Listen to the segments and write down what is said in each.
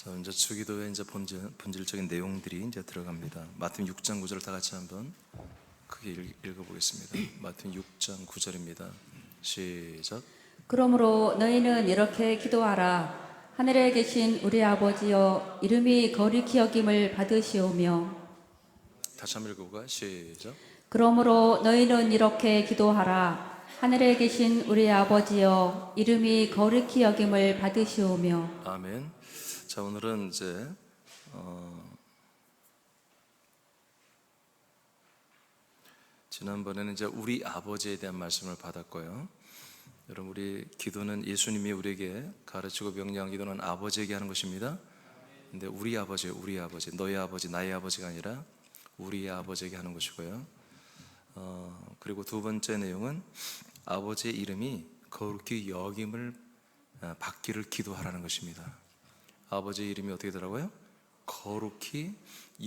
자, 이제 주기도의 이제 본질적인 내용들이 이제 들어갑니다. 마태복음 6장 9절을 다 같이 한번 크게 읽어보겠습니다. 마태복음 6장 9절입니다. 시작. 그러므로 너희는 이렇게 기도하라. 하늘에 계신 우리 아버지여, 이름이 거룩히 여김을 받으시오며. 다시 한번 읽어볼까요? 시작. 그러므로 너희는 이렇게 기도하라. 하늘에 계신 우리 아버지여, 이름이 거룩히 여김을 받으시오며. 아멘. 자, 오늘은 이제 지난번에는 이제 우리 아버지에 대한 말씀을 받았고요. 여러분, 우리 기도는 예수님이 우리에게 가르치고 명령한 기도는 아버지에게 하는 것입니다. 근데 우리 아버지, 너희 아버지, 나의 아버지가 아니라 우리 아버지에게 하는 것이고요. 그리고 두 번째 내용은 아버지의 이름이 거룩히 여김을 받기를 기도하라는 것입니다. 아버지의 이름이 어떻게 되더라고요? 거룩히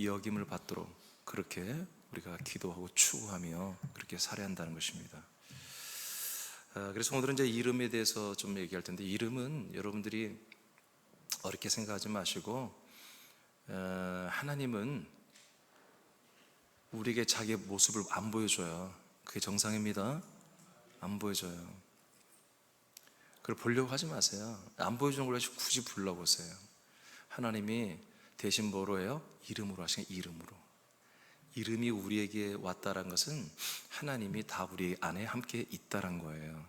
여김을 받도록 그렇게 우리가 기도하고 추구하며 그렇게 살아야 한다는 것입니다. 그래서 오늘은 이제 이름에 대해서 좀 얘기할 텐데, 이름은 여러분들이 어렵게 생각하지 마시고, 하나님은 우리에게 자기의 모습을 안 보여줘요. 그게 정상입니다. 안 보여줘요. 그걸 보려고 하지 마세요. 안 보여주는 걸 굳이 불러보세요. 하나님이 대신 뭐로 해요? 이름으로 하시는, 이름으로. 이름이 우리에게 왔다는 것은 하나님이 다 우리 안에 함께 있다는 거예요.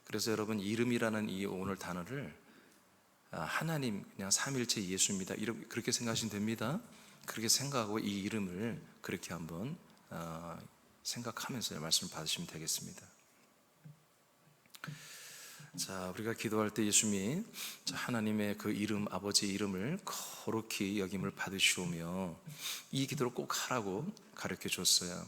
그래서 여러분, 이름이라는 이 오늘 단어를 하나님, 그냥 삼일체 예수입니다, 그렇게 생각하시면 됩니다. 그렇게 생각하고 이 이름을 그렇게 한번 생각하면서 말씀을 받으시면 되겠습니다. 자, 우리가 기도할 때 예수님이 하나님의 그 이름, 아버지의 이름을 거룩히 여김을 받으시오며, 이 기도를 꼭 하라고 가르쳐 줬어요.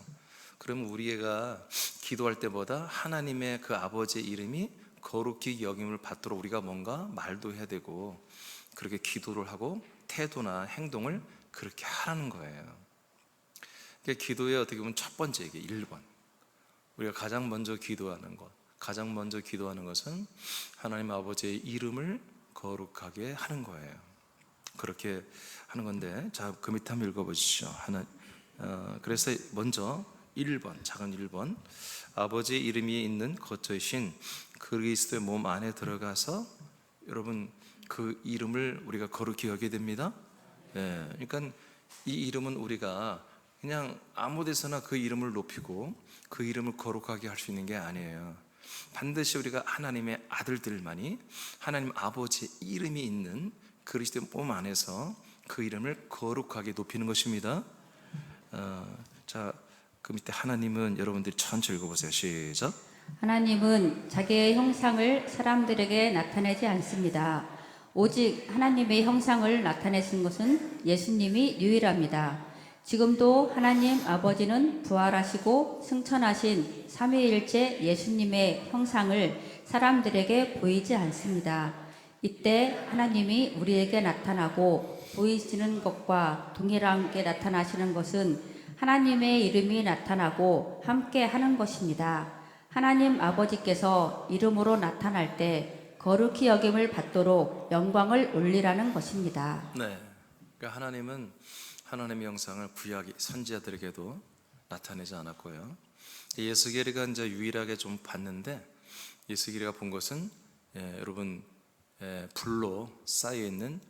그러면 우리가 기도할 때보다 하나님의 그 아버지의 이름이 거룩히 여김을 받도록 우리가 뭔가 말도 해야 되고, 그렇게 기도를 하고 태도나 행동을 그렇게 하라는 거예요. 그러니까 기도의 어떻게 보면 첫 번째, 이게 1번, 우리가 가장 먼저 기도하는 것은 하나님 아버지의 이름을 거룩하게 하는 거예요. 그렇게 하는 건데, 자, 그 밑에 한번 읽어보시죠. 그래서 먼저 1번, 작은 1번, 아버지의 이름이 있는 거처이신 그리스도의 몸 안에 들어가서 여러분 그 이름을 우리가 거룩히 여기게 됩니다. 그러니까 이 이름은 우리가 그냥 아무 데서나 그 이름을 높이고 그 이름을 거룩하게 할 수 있는 게 아니에요. 반드시 우리가 하나님의 아들들만이 하나님 아버지의 이름이 있는 그리스도의 몸 안에서 그 이름을 거룩하게 높이는 것입니다. 자, 그 밑에 하나님은 여러분들이 천천히 읽어보세요. 시작. 하나님은 자기의 형상을 사람들에게 나타내지 않습니다. 오직 하나님의 형상을 나타내신 것은 예수님이 유일합니다. 지금도 하나님 아버지는 부활하시고 승천하신 삼위일체 예수님의 형상을 사람들에게 보이지 않습니다. 이때 하나님이 우리에게 나타나고 보이시는 것과 동일하게 나타나시는 것은 하나님의 이름이 나타나고 함께 하는 것입니다. 하나님 아버지께서 이름으로 나타날 때 거룩히 여김을 받도록 영광을 올리라는 것입니다. 네, 그러니까 하나님은 하나님의 형상을 구약 선지자들에게도 나타내지 않았고요. 예스겔이가 이제 유일하게 좀 봤는데, 예스겔이가 본 것은 여러분 불로 쌓여 있는,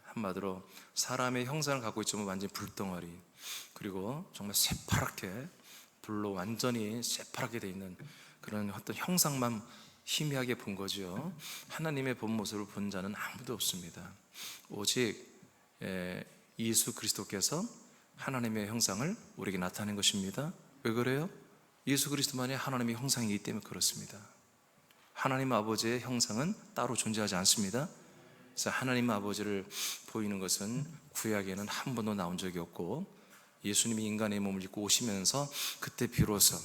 한마디로 사람의 형상을 갖고 있지만 완전히 불덩어리, 그리고 정말 새파랗게 불로 완전히 새파랗게 되어 있는 그런 어떤 형상만 희미하게 본 거죠. 하나님의 본 모습을 본 자는 아무도 없습니다. 오직 예수 그리스도께서 하나님의 형상을 우리에게 나타낸 것입니다. 왜 그래요? 예수 그리스도만이 하나님의 형상이기 때문에 그렇습니다. 하나님 아버지의 형상은 따로 존재하지 않습니다. 그래서 하나님 아버지를 보이는 것은 구약에는 한 번도 나온 적이 없고, 예수님이 인간의 몸을 입고 오시면서 그때 비로소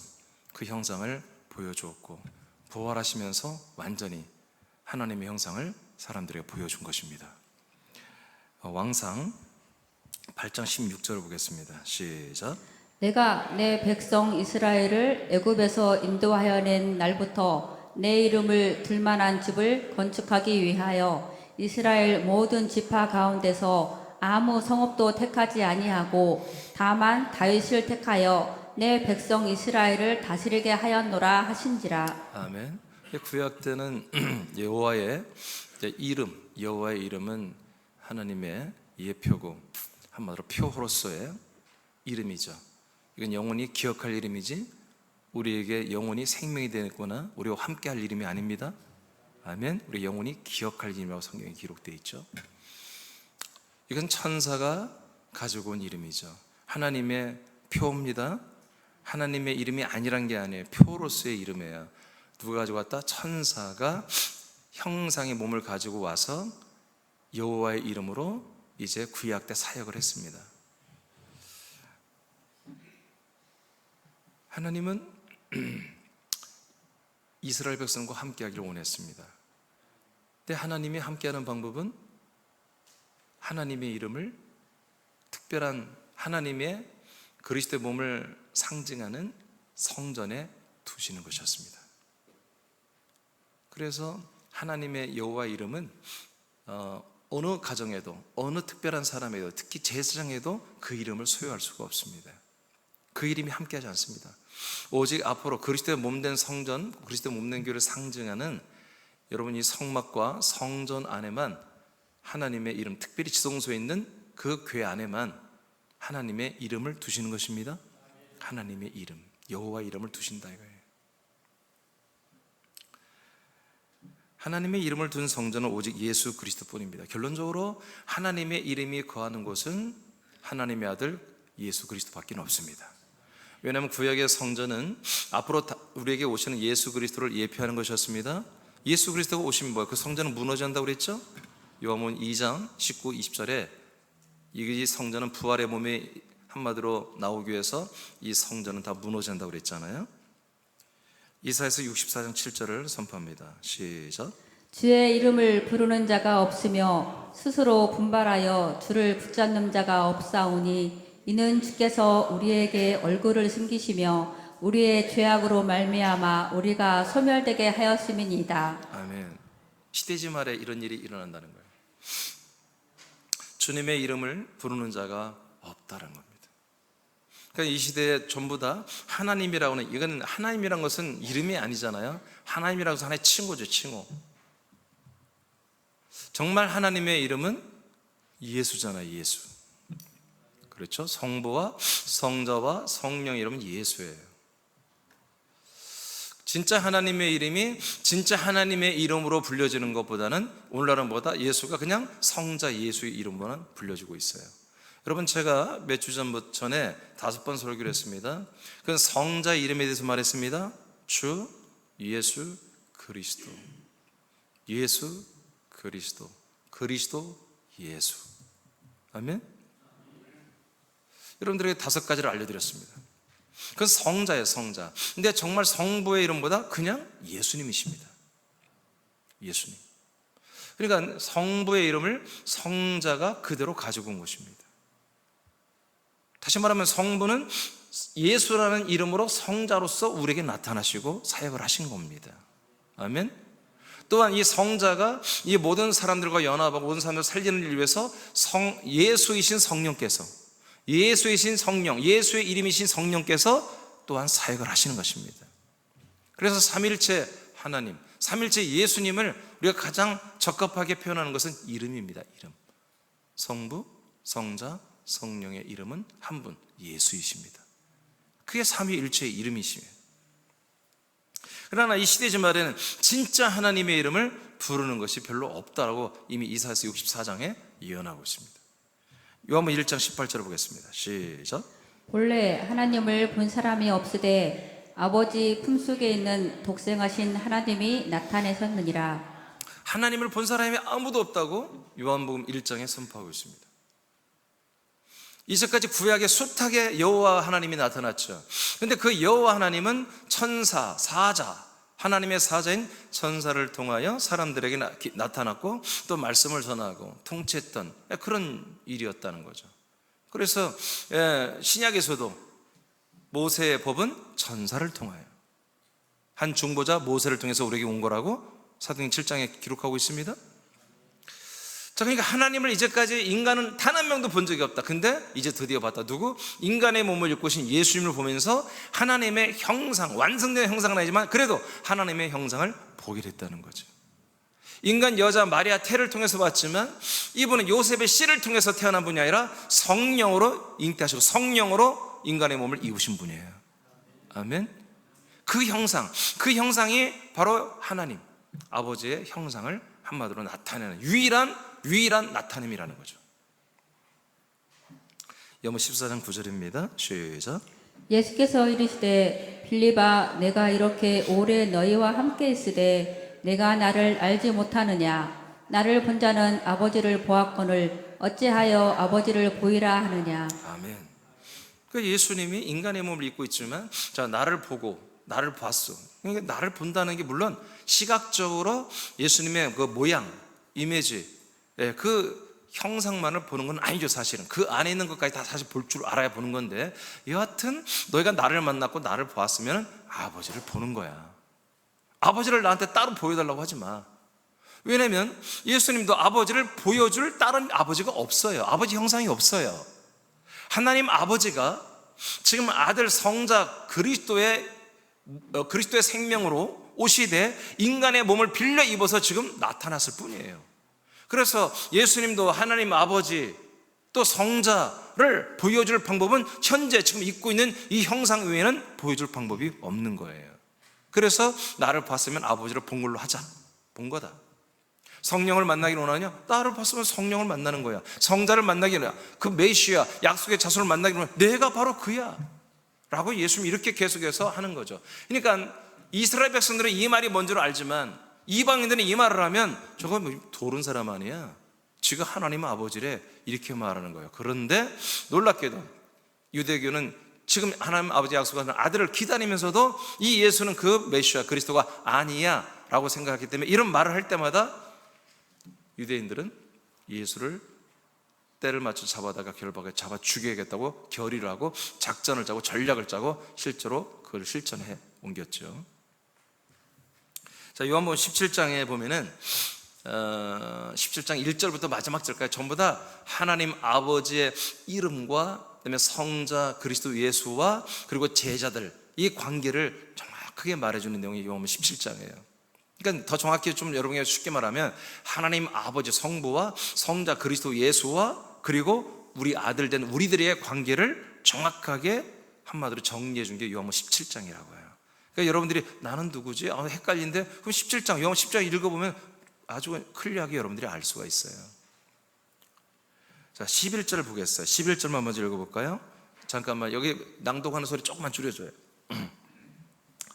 그 형상을 보여주었고, 부활하시면서 완전히 하나님의 형상을 사람들에게 보여준 것입니다. 왕상 8장 16절을 보겠습니다. 시작. 내가 내 백성 이스라엘을 애굽에서 인도하여 낸 날부터 내 이름을 둘만한 집을 건축하기 위하여 이스라엘 모든 지파 가운데서 아무 성읍도 택하지 아니하고 다만 다윗을 택하여 내 백성 이스라엘을 다스리게 하였노라 하신지라. 아멘. 구약 때는 여호와의 이름, 여호와의 이름은 하나님의 예표고 한마디로 표로서의 이름이죠. 이건 영원히 기억할 이름이지 우리에게 영원히 생명이 되거나 우리와 함께할 이름이 아닙니다. 아멘. 우리 영원히 기억할 이름이라고 성경에 기록되어 있죠. 이건 천사가 가지고 온 이름이죠. 하나님의 표입니다. 하나님의 이름이 아니란 게 아니에요. 표로서의 이름이에요. 누가 가지고 왔다? 천사가 형상의 몸을 가지고 와서 여호와의 이름으로 이제 구약 때 사역을 했습니다. 하나님은 이스라엘 백성과 함께하기를 원했습니다. 근데 하나님이 함께하는 방법은 하나님의 이름을 특별한 하나님의 그리스도의 몸을 상징하는 성전에 두시는 것이었습니다. 그래서 하나님의 여호와 이름은 어느 가정에도 어느 특별한 사람에도 특히 제사장에도 그 이름을 소유할 수가 없습니다. 그 이름이 함께하지 않습니다. 오직 앞으로 그리스도의 몸된 성전, 그리스도의 몸된 교회를 상징하는 여러분 이 성막과 성전 안에만 하나님의 이름, 특별히 지성소에 있는 그 교회 안에만 하나님의 이름을 두시는 것입니다. 하나님의 이름, 여호와 이름을 두신다 이거예요. 하나님의 이름을 둔 성전은 오직 예수 그리스도뿐입니다. 결론적으로 하나님의 이름이 거하는 곳은 하나님의 아들 예수 그리스도밖에 없습니다. 왜냐하면 구약의 성전은 앞으로 우리에게 오시는 예수 그리스도를 예표하는 것이었습니다. 예수 그리스도가 오시면 뭐예요? 그 성전은 무너진다고 그랬죠? 요한복음 2장 19, 20절에 이 성전은 부활의 몸이 한마디로 나오기 위해서 이 성전은 다 무너진다고 그랬잖아요. 이사야서 64장 7절을 선포합니다. 시작. 주의 이름을 부르는 자가 없으며 스스로 분발하여 주를 붙잡는 자가 없사오니 이는 주께서 우리에게 얼굴을 숨기시며 우리의 죄악으로 말미암아 우리가 소멸되게 하였음이니이다. 아멘. 시대지 말에 이런 일이 일어난다는 거예요. 주님의 이름을 부르는 자가 없다는 겁니다. 그러니까 이 시대에 전부 다 하나님이라고 하는, 이건 하나님이란 것은 이름이 아니잖아요. 하나님이라고 해서 하나의 칭호죠, 칭호. 정말 하나님의 이름은 예수잖아요, 예수. 그렇죠? 성부와 성자와 성령의 이름은 예수예요. 진짜 하나님의 이름이 진짜 하나님의 이름으로 불려지는 것보다는 오늘날은 뭐다? 예수가 그냥 성자 예수의 이름으로만 불려지고 있어요. 여러분, 제가 몇 주 전에 5번 설교를 했습니다. 그 성자 이름에 대해서 말했습니다. 주 예수 그리스도, 예수 그리스도, 그리스도 예수. 아멘. 여러분들에게 5가지를 알려드렸습니다. 그건 성자예요, 성자. 근데 정말 성부의 이름보다 그냥 예수님이십니다. 예수님. 그러니까 성부의 이름을 성자가 그대로 가지고 온 것입니다. 다시 말하면 성부는 예수라는 이름으로 성자로서 우리에게 나타나시고 사역을 하신 겁니다. 아멘. 또한 이 성자가 이 모든 사람들과 연합하고 모든 사람들을 살리는 일을 위해서 예수이신 성령께서, 예수이신 성령, 예수의 이름이신 성령께서 또한 사역을 하시는 것입니다. 그래서 삼일체 하나님, 삼일체 예수님을 우리가 가장 적합하게 표현하는 것은 이름입니다. 이름. 성부, 성자, 성령의 이름은 한 분, 예수이십니다. 그게 삼위일체의 이름이시며, 그러나 이 시대지 말에는 진짜 하나님의 이름을 부르는 것이 별로 없다라고 이미 이사야서 64장에 예언하고 있습니다. 요한복음 1장 18절을 보겠습니다. 시작. 본래 하나님을 본 사람이 없으되 아버지 품속에 있는 독생하신 하나님이 나타내셨느니라. 하나님을 본 사람이 아무도 없다고 요한복음 1장에 선포하고 있습니다. 이제까지 구약에 숱하게 여호와 하나님이 나타났죠. 그런데 그 여호와 하나님은 천사, 사자, 하나님의 사자인 천사를 통하여 사람들에게 나타났고 또 말씀을 전하고 통치했던 그런 일이었다는 거죠. 그래서 신약에서도 모세의 법은 천사를 통하여 한 중보자 모세를 통해서 우리에게 온 거라고 사도행 7장에 기록하고 있습니다. 자, 그러니까 하나님을 이제까지 인간은 단 한 명도 본 적이 없다. 근데 이제 드디어 봤다. 누구? 인간의 몸을 입고 오신 예수님을 보면서 하나님의 형상, 완성된 형상은 아니지만 그래도 하나님의 형상을 보게 됐다는 거죠. 인간 여자 마리아 태를 통해서 봤지만 이분은 요셉의 씨를 통해서 태어난 분이 아니라 성령으로 잉태하시고 성령으로 인간의 몸을 입으신 분이에요. 아멘. 그 형상이 바로 하나님 아버지의 형상을 한마디로 나타내는 유일한 나타냄이라는 거죠. 요한복음 14장 9절입니다. 시작. 예수께서 이르시되 빌립아 내가 이렇게 오래 너희와 함께 있으되 내가 나를 알지 못하느냐 나를 본 자는 아버지를 보았거늘 어찌하여 아버지를 보이라 하느냐. 아멘. 그 예수님이 인간의 몸을 입고 있지만 자, 나를 보고 나를 봤어. 그러니까 나를 본다는 게 물론 시각적으로 예수님의 그 모양, 이미지, 그 형상만을 보는 건 아니죠. 사실은 그 안에 있는 것까지 다 사실 볼 줄 알아야 보는 건데, 여하튼 너희가 나를 만났고 나를 보았으면 아버지를 보는 거야. 아버지를 나한테 따로 보여달라고 하지 마. 왜냐면 예수님도 아버지를 보여줄 다른 아버지가 없어요. 아버지 형상이 없어요. 하나님 아버지가 지금 아들 성자 그리스도의 생명으로 오시되 인간의 몸을 빌려 입어서 지금 나타났을 뿐이에요. 그래서 예수님도 하나님 아버지 또 성자를 보여줄 방법은 현재 지금 입고 있는 이 형상 외에는 보여줄 방법이 없는 거예요. 그래서 나를 봤으면 아버지를 본 걸로 하자. 본 거다. 성령을 만나기를 원하냐? 나를 봤으면 성령을 만나는 거야. 성자를 만나기를 원하냐? 그 메시아 약속의 자손을 만나기를 원하냐? 내가 바로 그야 라고 예수님이 이렇게 계속해서 하는 거죠. 그러니까 이스라엘 백성들은 이 말이 뭔지를 알지만 이방인들은 이 말을 하면 저거 뭐 도른 사람 아니야, 지가 하나님 아버지래, 이렇게 말하는 거예요. 그런데 놀랍게도 유대교는 지금 하나님 아버지 약속하는 아들을 기다리면서도 이 예수는 그 메시아 그리스도가 아니야 라고 생각했기 때문에 이런 말을 할 때마다 유대인들은 예수를 때를 맞춰 잡아다가 결박에 잡아 죽여야겠다고 결의를 하고 작전을 짜고 전략을 짜고 실제로 그걸 실천해 옮겼죠. 자, 요한복음 17장에 보면은 17장 1절부터 마지막 절까지 전부 다 하나님 아버지의 이름과 그다음에 성자 그리스도 예수와 그리고 제자들 이 관계를 정확하게 말해주는 내용이 요한복음 17장이에요. 그러니까 더 정확히 좀 여러분에게 쉽게 말하면 하나님 아버지 성부와 성자 그리스도 예수와 그리고 우리 아들 된 우리들의 관계를 정확하게 한마디로 정리해 준 게 요한복음 17장이라고 해요. 그러니까 여러분들이 나는 누구지? 헷갈리는데 그럼 17장, 요한복음 10장 읽어보면 아주 클리어하게 여러분들이 알 수가 있어요. 자, 11절을 보겠어요. 11절만 먼저 읽어볼까요? 잠깐만 여기 낭독하는 소리 조금만 줄여줘요.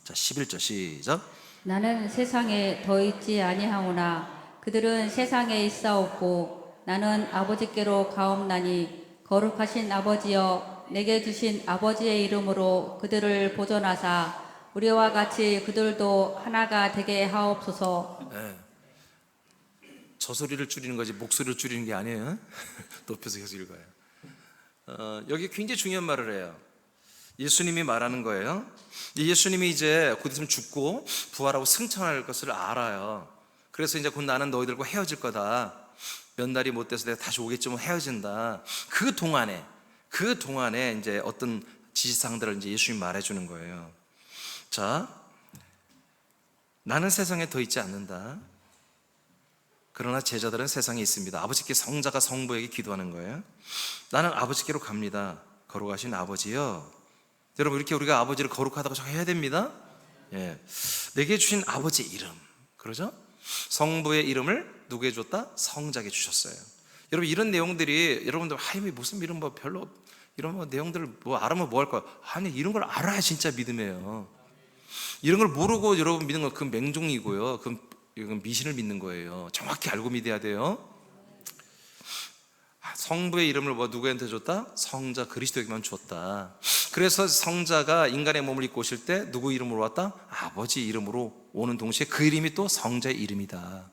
자, 11절 시작. 나는 세상에 더 있지 아니하오나 그들은 세상에 있사옵고 나는 아버지께로 가옵나니 거룩하신 아버지여 내게 주신 아버지의 이름으로 그들을 보존하사 우리와 같이 그들도 하나가 되게 하옵소서. 네. 저 소리를 줄이는 거지 목소리를 줄이는 게 아니에요. 높여서 계속 읽어요. 여기 굉장히 중요한 말을 해요. 예수님이 말하는 거예요. 예수님이 이제 곧 있으면 죽고 부활하고 승천할 것을 알아요. 그래서 이제 곧 나는 너희들과 헤어질 거다. 몇 날이 못 돼서 내가 다시 오겠지만 헤어진다. 그 동안에 이제 어떤 지시사항들을 이제 예수님이 말해주는 거예요. 자, 나는 세상에 더 있지 않는다. 그러나 제자들은 세상에 있습니다. 아버지께 성자가 성부에게 기도하는 거예요. 나는 아버지께로 갑니다. 거룩하신 아버지요. 여러분 이렇게 우리가 아버지를 거룩하다고 해야 됩니다. 예. 내게 주신 아버지 이름, 그러죠? 성부의 이름을 누구에게 줬다? 성자에게 주셨어요. 여러분 이런 내용들이 여러분들 무슨 이름 뭐 별로 이런 뭐 내용들을 뭐 알으면 뭐 할 거야? 아니 이런 걸 알아야 진짜 믿음이에요. 이런 걸 모르고 여러분 믿는 건 그 맹종이고요. 이건 미신을 믿는 거예요. 정확히 알고 믿어야 돼요. 성부의 이름을 뭐 누구한테 줬다? 성자 그리스도에게만 줬다. 그래서 성자가 인간의 몸을 입고 오실 때 누구 이름으로 왔다? 아버지 이름으로 오는 동시에 그 이름이 또 성자의 이름이다.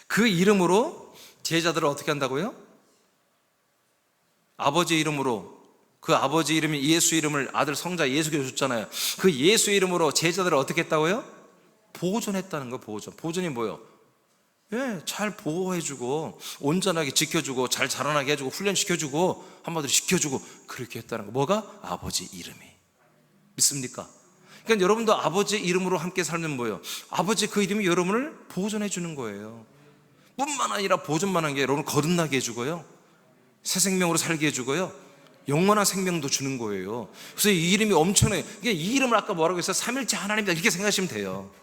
그 이름으로 제자들을 어떻게 한다고요? 아버지 이름으로, 그 아버지 이름이 예수 이름을 아들 성자 예수께 줬잖아요. 그 예수 이름으로 제자들을 어떻게 했다고요? 보존했다는 거. 보존이 뭐예요? 예, 잘 보호해주고 온전하게 지켜주고 잘 자라나게 해주고 훈련시켜주고 한마디로 지켜주고 그렇게 했다는 거. 뭐가? 아버지 이름이. 믿습니까? 그러니까 여러분도 아버지의 이름으로 함께 살면 뭐예요? 아버지 그 이름이 여러분을 보존해 주는 거예요. 뿐만 아니라 보존만 한 게 여러분을 거듭나게 해주고요, 새 생명으로 살게 해주고요, 영원한 생명도 주는 거예요. 그래서 이 이름이 엄청나요. 이 이름을 아까 뭐라고 했어요? 삼일째 하나님이다 이렇게 생각하시면 돼요.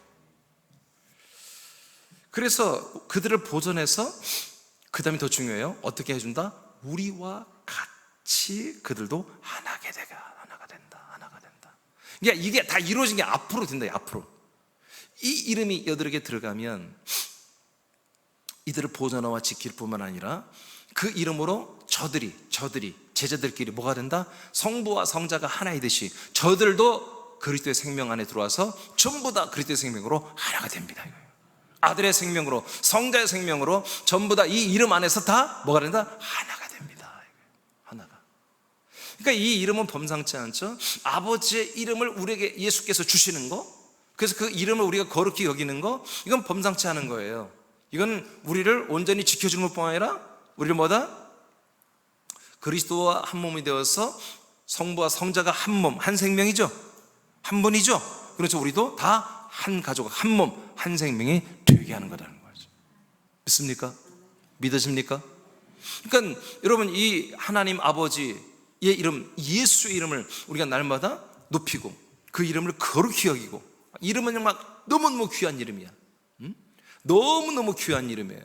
그래서 그들을 보존해서 그 다음에 더 중요해요. 어떻게 해준다? 우리와 같이 그들도 하나가 된다. 이게 다 이루어진 게 앞으로 된다. 앞으로 이 이름이 여들에게 들어가면 이들을 보존하와 지킬 뿐만 아니라 그 이름으로 저들이 제자들끼리 뭐가 된다? 성부와 성자가 하나이듯이 저들도 그리스도의 생명 안에 들어와서 전부 다 그리스도의 생명으로 하나가 됩니다. 아들의 생명으로, 성자의 생명으로 전부 다 이 이름 안에서 다 뭐가 된다? 하나가 됩니다. 하나가. 그러니까 이 이름은 범상치 않죠? 아버지의 이름을 우리에게 예수께서 주시는 거, 그래서 그 이름을 우리가 거룩히 여기는 거, 이건 범상치 않은 거예요. 이건 우리를 온전히 지켜주는 것뿐 아니라 우리를 뭐다? 그리스도와 한 몸이 되어서 성부와 성자가 한 몸, 한 생명이죠? 한 분이죠? 그래서 우리도 다 한 가족, 한 몸, 한 생명이 되게 하는 거라는 거죠. 믿습니까? 믿으십니까? 그러니까 여러분, 이 하나님 아버지의 이름, 예수의 이름을 우리가 날마다 높이고 그 이름을 거룩히 여기고, 이름은 정말 너무너무 귀한 이름이야. 너무너무 귀한 이름이에요.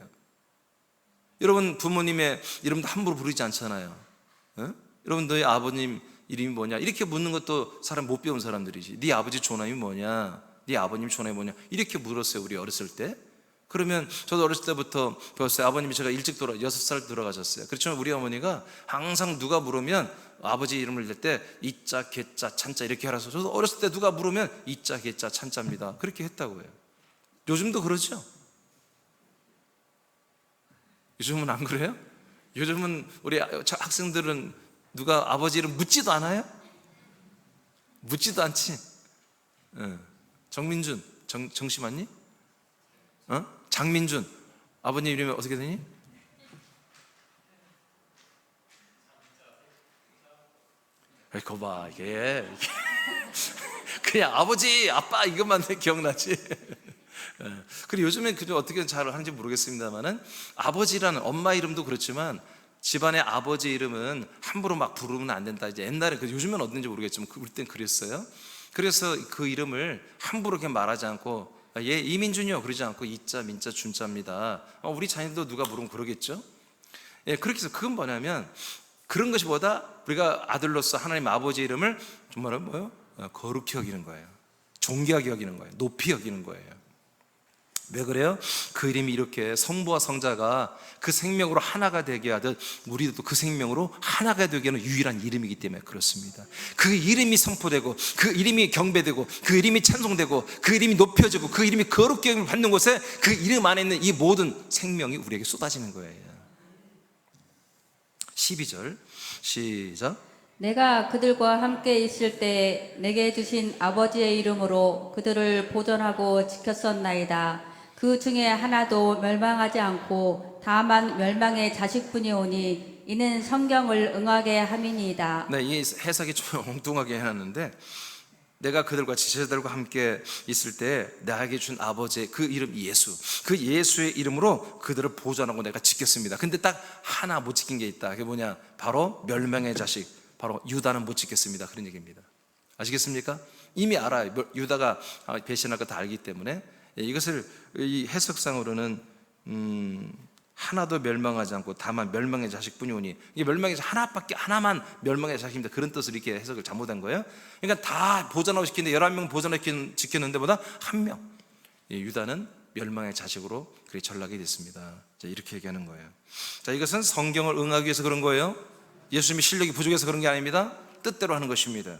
여러분, 부모님의 이름도 함부로 부르지 않잖아요. 여러분, 너희 아버님 이름이 뭐냐 이렇게 묻는 것도 사람 못 배운 사람들이지. 네 아버지 존함이 뭐냐, 네 아버님 존함이 뭐냐 이렇게 물었어요, 우리 어렸을 때. 그러면 저도 어렸을 때부터 배웠어요. 아버님이 제가 일찍 6살 돌아가셨어요. 그렇지만 우리 어머니가 항상 누가 물으면 아버지 이름을 낼 때 이자, 개자, 찬자 이렇게 하라서, 저도 어렸을 때 누가 물으면 이자, 개자, 찬자입니다 그렇게 했다고 해요. 요즘도 그러죠? 요즘은 안 그래요? 요즘은 우리 학생들은 누가 아버지 이름 묻지도 않아요? 묻지도 않지? 정민준, 정씨 맞니? 장민준, 아버님 이름이 어떻게 되니? 그거 봐, 이게 그냥 아버지, 아빠 이것만 기억나지. 그리고 요즘엔 그저 어떻게 잘 하는지 모르겠습니다만은, 아버지라는 엄마 이름도 그렇지만 집안의 아버지 이름은 함부로 막 부르면 안 된다. 이제 옛날에, 요즘엔 어떤지 모르겠지만 우리 땐 그랬어요. 그래서 그 이름을 함부로 그냥 말하지 않고, 얘 이민준이요 그러지 않고 이자, 민자, 준자입니다. 우리 자녀도 누가 물으면 그러겠죠. 예, 그렇게 해서 그건 뭐냐면, 그런 것이 보다 우리가 아들로서 하나님 아버지 이름을 정말 뭐요? 거룩히 여기는 거예요. 존귀하게 여기는 거예요. 높이 여기는 거예요. 왜 그래요? 그 이름이 이렇게 성부와 성자가 그 생명으로 하나가 되게 하듯 우리도 그 생명으로 하나가 되게 하는 유일한 이름이기 때문에 그렇습니다. 그 이름이 선포되고 그 이름이 경배되고 그 이름이 찬송되고 그 이름이 높여지고 그 이름이 거룩게 여김을 받는 곳에 그 이름 안에 있는 이 모든 생명이 우리에게 쏟아지는 거예요. 12절 시작. 내가 그들과 함께 있을 때 내게 주신 아버지의 이름으로 그들을 보존하고 지켰었나이다. 그 중에 하나도 멸망하지 않고 다만 멸망의 자식뿐이오니 이는 성경을 응하게 함이니이다. 네, 이 해석이 좀 엉뚱하게 해놨는데, 내가 그들과 제자들과 함께 있을 때 나에게 준 아버지의 그 이름 예수, 그 예수의 이름으로 그들을 보존하고 내가 지켰습니다. 근데 딱 하나 못 지킨 게 있다. 그게 뭐냐? 바로 멸망의 자식, 바로 유다는 못 지켰습니다. 그런 얘기입니다. 아시겠습니까? 이미 알아요. 유다가 배신할 거 다 알기 때문에. 이것을 이 해석상으로는 하나도 멸망하지 않고 다만 멸망의 자식뿐이오니, 이게 멸망의 하나만 멸망의 자식입니다. 그런 뜻으로 이렇게 해석을 잘못한 거예요. 그러니까 다 보존하고 지키는데 11명 보존하고 지키는 데보다 한 명, 유다는 멸망의 자식으로 그렇게 전락이 됐습니다. 자, 이렇게 얘기하는 거예요. 자, 이것은 성경을 응하기 위해서 그런 거예요. 예수님이 실력이 부족해서 그런 게 아닙니다. 뜻대로 하는 것입니다.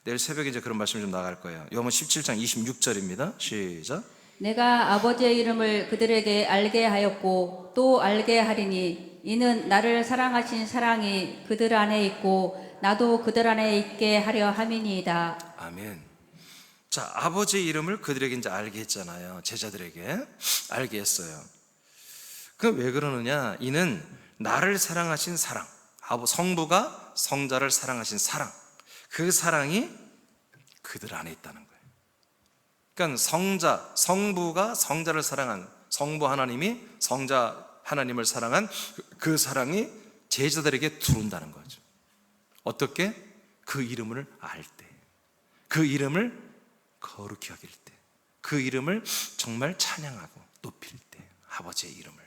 내일 새벽에 이제 그런 말씀이 좀 나갈 거예요. 요한복음 17장 26절입니다. 시작. 내가 아버지의 이름을 그들에게 알게 하였고 또 알게 하리니 이는 나를 사랑하신 사랑이 그들 안에 있고 나도 그들 안에 있게 하려 함이니이다. 아멘. 자, 아버지의 이름을 그들에게 이제 알게 했잖아요. 제자들에게 알게 했어요. 그 왜 그러느냐? 이는 나를 사랑하신 사랑, 성부가 성자를 사랑하신 사랑, 그 사랑이 그들 안에 있다는 거예요. 그러니까 성부가 성자를 사랑한, 성부 하나님이 성자 하나님을 사랑한 그 사랑이 제자들에게 들어온다는 거죠. 어떻게? 그 이름을 알 때, 그 이름을 거룩히 여길 때, 그 이름을 정말 찬양하고 높일 때, 아버지의 이름을,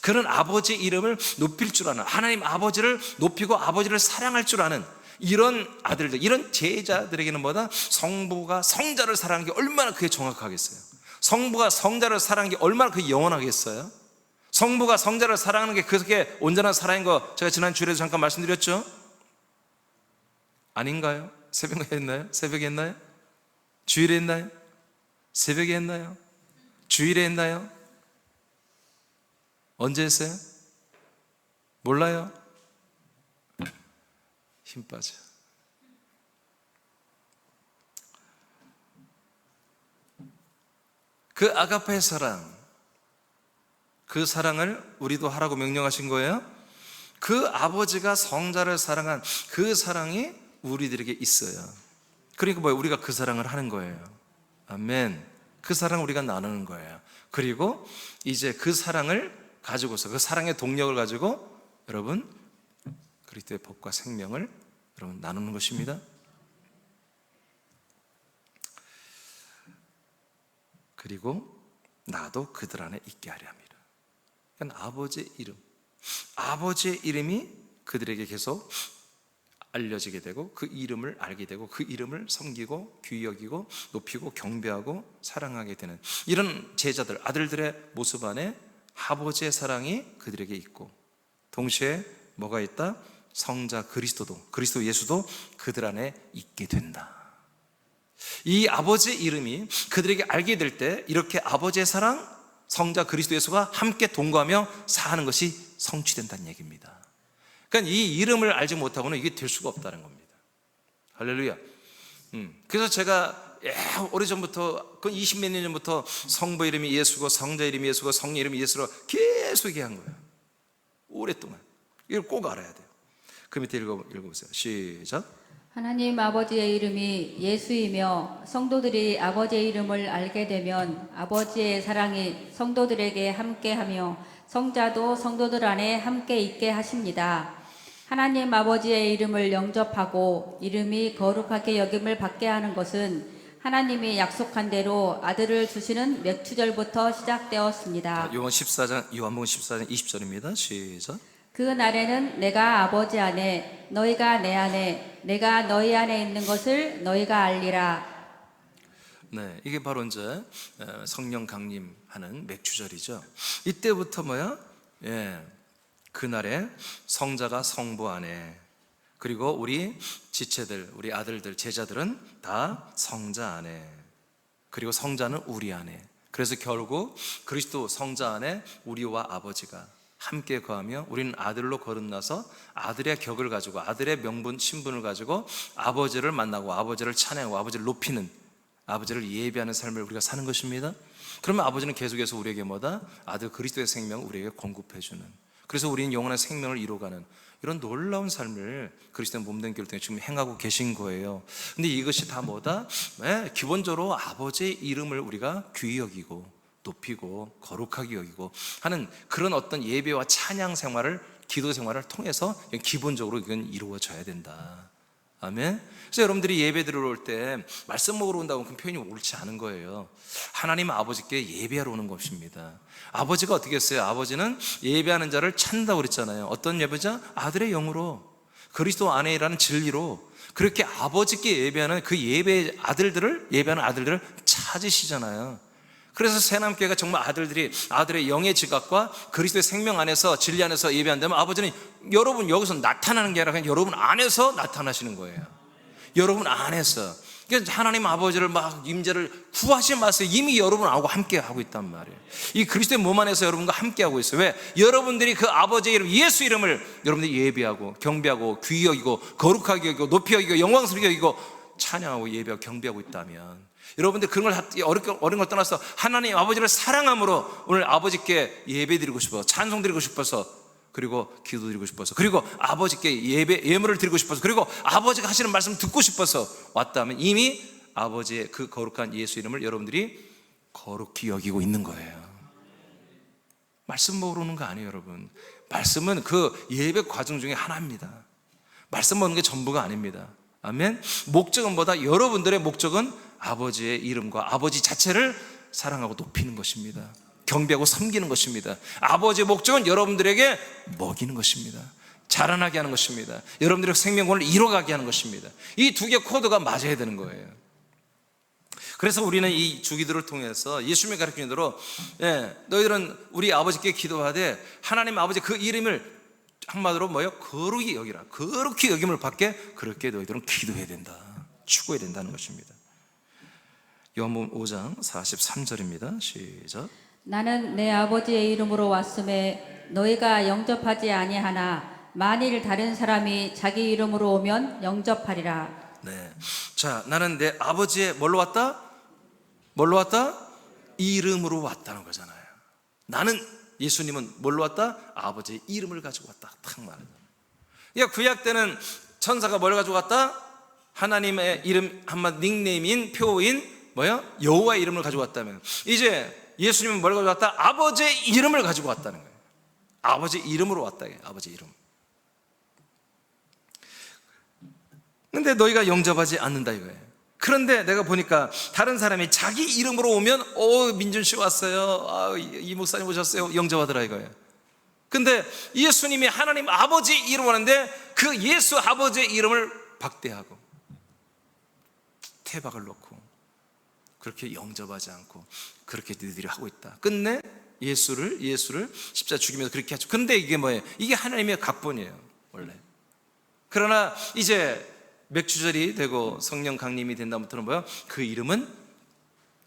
그런 아버지의 이름을 높일 줄 아는, 하나님 아버지를 높이고 아버지를 사랑할 줄 아는 이런 아들들, 이런 제자들에게는 뭐다? 성부가 성자를 사랑하는 게 얼마나 그게 정확하겠어요? 성부가 성자를 사랑하는 게 얼마나 그게 영원하겠어요? 성부가 성자를 사랑하는 게 그렇게 온전한 사랑인 거 제가 지난 주일에도 잠깐 말씀드렸죠? 아닌가요? 새벽에 했나요? 새벽에 했나요? 주일에 했나요? 새벽에 했나요? 주일에 했나요? 언제 했어요? 몰라요? 힘 빠져. 그 아가페 사랑, 그 사랑을 우리도 하라고 명령하신 거예요. 그 아버지가 성자를 사랑한 그 사랑이 우리들에게 있어요. 그러니까 뭐예요? 우리가 그 사랑을 하는 거예요. 아멘. 그 사랑을 우리가 나누는 거예요. 그리고 이제 그 사랑을 가지고서, 그 사랑의 동력을 가지고 여러분 그리스도의 복과 생명을 여러분 나누는 것입니다. 그리고 나도 그들 안에 있게 하려 합니다. 그러니까 아버지의 이름이 그들에게 계속 알려지게 되고, 그 이름을 알게 되고, 그 이름을 섬기고 귀히 여기고 높이고 경배하고 사랑하게 되는 이런 제자들, 아들들의 모습 안에 아버지의 사랑이 그들에게 있고, 동시에 뭐가 있다? 성자 그리스도 예수도 그들 안에 있게 된다. 이 아버지의 이름이 그들에게 알게 될 때 이렇게 아버지의 사랑, 성자 그리스도 예수가 함께 동거하며 사는 것이 성취된다는 얘기입니다. 그러니까 이 이름을 알지 못하고는 이게 될 수가 없다는 겁니다. 할렐루야. 그래서 제가 오래전부터, 그 20몇 년 전부터 성부 이름이 예수고 성자 이름이 예수고 성령 이름이 예수로 계속 얘기한 거예요. 오랫동안. 이걸 꼭 알아야 돼요. 그 밑에 읽어보세요. 시작. 하나님 아버지의 이름이 예수이며 성도들이 아버지의 이름을 알게 되면 아버지의 사랑이 성도들에게 함께하며 성자도 성도들 안에 함께 있게 하십니다. 하나님 아버지의 이름을 영접하고 이름이 거룩하게 여김을 받게 하는 것은 하나님이 약속한 대로 아들을 주시는 몇 주절부터 시작되었습니다. 요한복음 14장 20절입니다. 시작. 그 날에는 내가 아버지 안에 너희가 내 안에 내가 너희 안에 있는 것을 너희가 알리라. 네, 이게 바로 이제 성령 강림하는 맥주절이죠. 이때부터 뭐야? 그날에 성자가 성부 안에, 그리고 우리 지체들, 우리 아들들, 제자들은 다 성자 안에, 그리고 성자는 우리 안에. 그래서 결국 그리스도 성자 안에 우리와 아버지가 함께 거하며 우리는 아들로 거듭나서 아들의 격을 가지고, 아들의 명분, 신분을 가지고 아버지를 만나고 아버지를 찬양하고 아버지를 높이는, 아버지를 예배하는 삶을 우리가 사는 것입니다. 그러면 아버지는 계속해서 우리에게 뭐다? 아들 그리스도의 생명을 우리에게 공급해 주는, 그래서 우리는 영원한 생명을 이루어가는 이런 놀라운 삶을 그리스도의 몸된 교회 지금 행하고 계신 거예요. 근데 이것이 다 뭐다? 기본적으로 아버지의 이름을 우리가 귀히 여기고 높이고 거룩하게 여기고 하는 그런 어떤 예배와 찬양 생활을, 기도 생활을 통해서 기본적으로 이건 이루어져야 된다. 아멘. 그래서 여러분들이 예배 들어올 때 말씀 먹으러 온다고 그 표현이 옳지 않은 거예요. 하나님 아버지께 예배하러 오는 것입니다. 아버지가 어떻게 했어요? 아버지는 예배하는 자를 찾는다고 그랬잖아요. 어떤 예배자? 아들의 영으로, 그리스도 안에라는 진리로 그렇게 아버지께 예배하는 그 예배하는 아들들을 찾으시잖아요. 그래서 새남교회가 정말 아들의 영의 지각과 그리스도의 생명 안에서, 진리 안에서 예배한다면 아버지는 여러분 여기서 나타나는 게 아니라 그냥 여러분 안에서 나타나시는 거예요. 여러분 안에서. 그러니까 하나님 아버지를 막 임재를 구하지 마세요. 이미 여러분하고 함께 하고 있단 말이에요. 이 그리스도의 몸 안에서 여러분과 함께 하고 있어요. 왜? 여러분들이 그 아버지의 이름, 예수 이름을 여러분들이 예배하고 경배하고 귀히 여기고 거룩하게 여기고 높이 여기고 영광스럽게 여기고 찬양하고 예배하고 경배하고 있다면, 여러분들 그런 걸 어려운 걸 떠나서 하나님 아버지를 사랑함으로 오늘 아버지께 예배드리고 싶어서, 찬송드리고 싶어서, 그리고 기도드리고 싶어서, 그리고 아버지께 예물을 드리고 싶어서, 그리고 아버지가 하시는 말씀 듣고 싶어서 왔다면 이미 아버지의 그 거룩한 예수 이름을 여러분들이 거룩히 여기고 있는 거예요. 말씀 먹으러 오는 거 아니에요, 여러분. 말씀은 그 예배 과정 중에 하나입니다. 말씀 먹는 게 전부가 아닙니다. 아멘. 목적은 뭐다? 여러분들의 목적은 아버지의 이름과 아버지 자체를 사랑하고 높이는 것입니다. 경배하고 섬기는 것입니다. 아버지의 목적은 여러분들에게 먹이는 것입니다. 자라나게 하는 것입니다. 여러분들의 생명권을 이뤄가게 하는 것입니다. 이 두 개 코드가 맞아야 되는 거예요. 그래서 우리는 이 주기도를 통해서 예수님이 가르치는 대로 너희들은 우리 아버지께 기도하되 하나님 아버지 그 이름을 한마디로 뭐예요? 거룩히 여기라. 거룩히 여김을 받게 그렇게 너희들은 기도해야 된다. 추구해야 된다는 것입니다. 요한복음 5장 43절입니다. 시작. 나는 내 아버지의 이름으로 왔음에 너희가 영접하지 아니하나 만일 다른 사람이 자기 이름으로 오면 영접하리라. 네. 자, 나는 내 아버지의 뭘로 왔다? 뭘로 왔다? 이름으로 왔다는 거잖아요. 나는 예수님은 뭘로 왔다? 아버지의 이름을 가지고 왔다. 딱 말하잖아요. 그러니까 구약 때는 천사가 뭘 가지고 왔다? 하나님의 이름 한마디 닉네임인 표인 뭐야? 여호와의 이름을 가지고 왔다면 이제 예수님은 뭘 가지고 왔다? 아버지의 이름을 가지고 왔다는 거예요. 아버지의 이름으로 왔다. 아버지의 이름. 근데 너희가 영접하지 않는다 이거예요. 그런데 내가 보니까 다른 사람이 자기 이름으로 오면 민준 씨 왔어요. 이 목사님 오셨어요. 영접하더라 이거예요. 근데 예수님이 하나님 아버지 이름 하는데 그 예수 아버지의 이름을 박대하고 태박을 놓고 그렇게 영접하지 않고 그렇게 너희들이 하고 있다. 끝내 예수를 십자가 죽이면서 그렇게 하죠. 근데 이게 뭐예요? 이게 하나님의 각본이에요 원래. 그러나 이제 맥주절이 되고 성령 강림이 된 다음부터는 뭐야? 그 이름은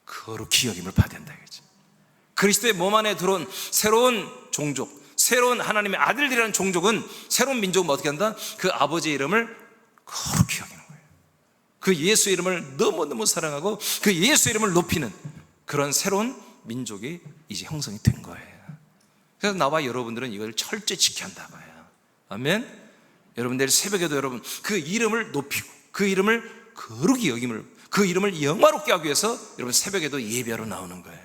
거룩히 여김을 받아야 된다 이거지. 그리스도의 몸 안에 들어온 새로운 종족, 새로운 하나님의 아들들이라는 종족은, 새로운 민족은 어떻게 한다? 그 아버지의 이름을 거룩히 여기는 거예요. 그 예수 이름을 너무너무 사랑하고 그 예수 이름을 높이는 그런 새로운 민족이 이제 형성이 된 거예요. 그래서 나와 여러분들은 이걸 철저히 지켜야 한다고요. 아멘. 여러분 내일 새벽에도 여러분 그 이름을 높이고 그 이름을 거룩히 여김을, 그 이름을 영화롭게 하기 위해서 여러분 새벽에도 예배하러 나오는 거예요.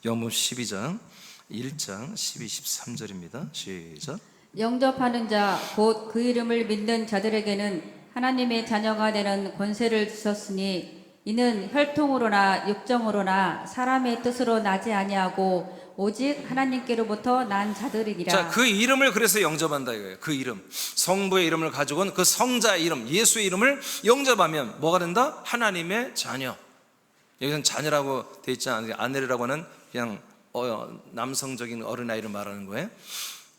요한복음 12장 1장 12, 13절입니다. 시작. 영접하는 자 곧 그 이름을 믿는 자들에게는 하나님의 자녀가 되는 권세를 주셨으니 이는 혈통으로나 육정으로나 사람의 뜻으로 나지 아니하고 오직 하나님께로부터 난 자들이니라. 자, 그 이름을 그래서 영접한다 이거예요. 그 이름, 성부의 이름을 가지고 온 그 성자의 이름, 예수의 이름을 영접하면 뭐가 된다? 하나님의 자녀. 여기서는 자녀라고 돼 있지 않아요. 아내라고 하는 그냥 남성적인 어린아이를 말하는 거예요.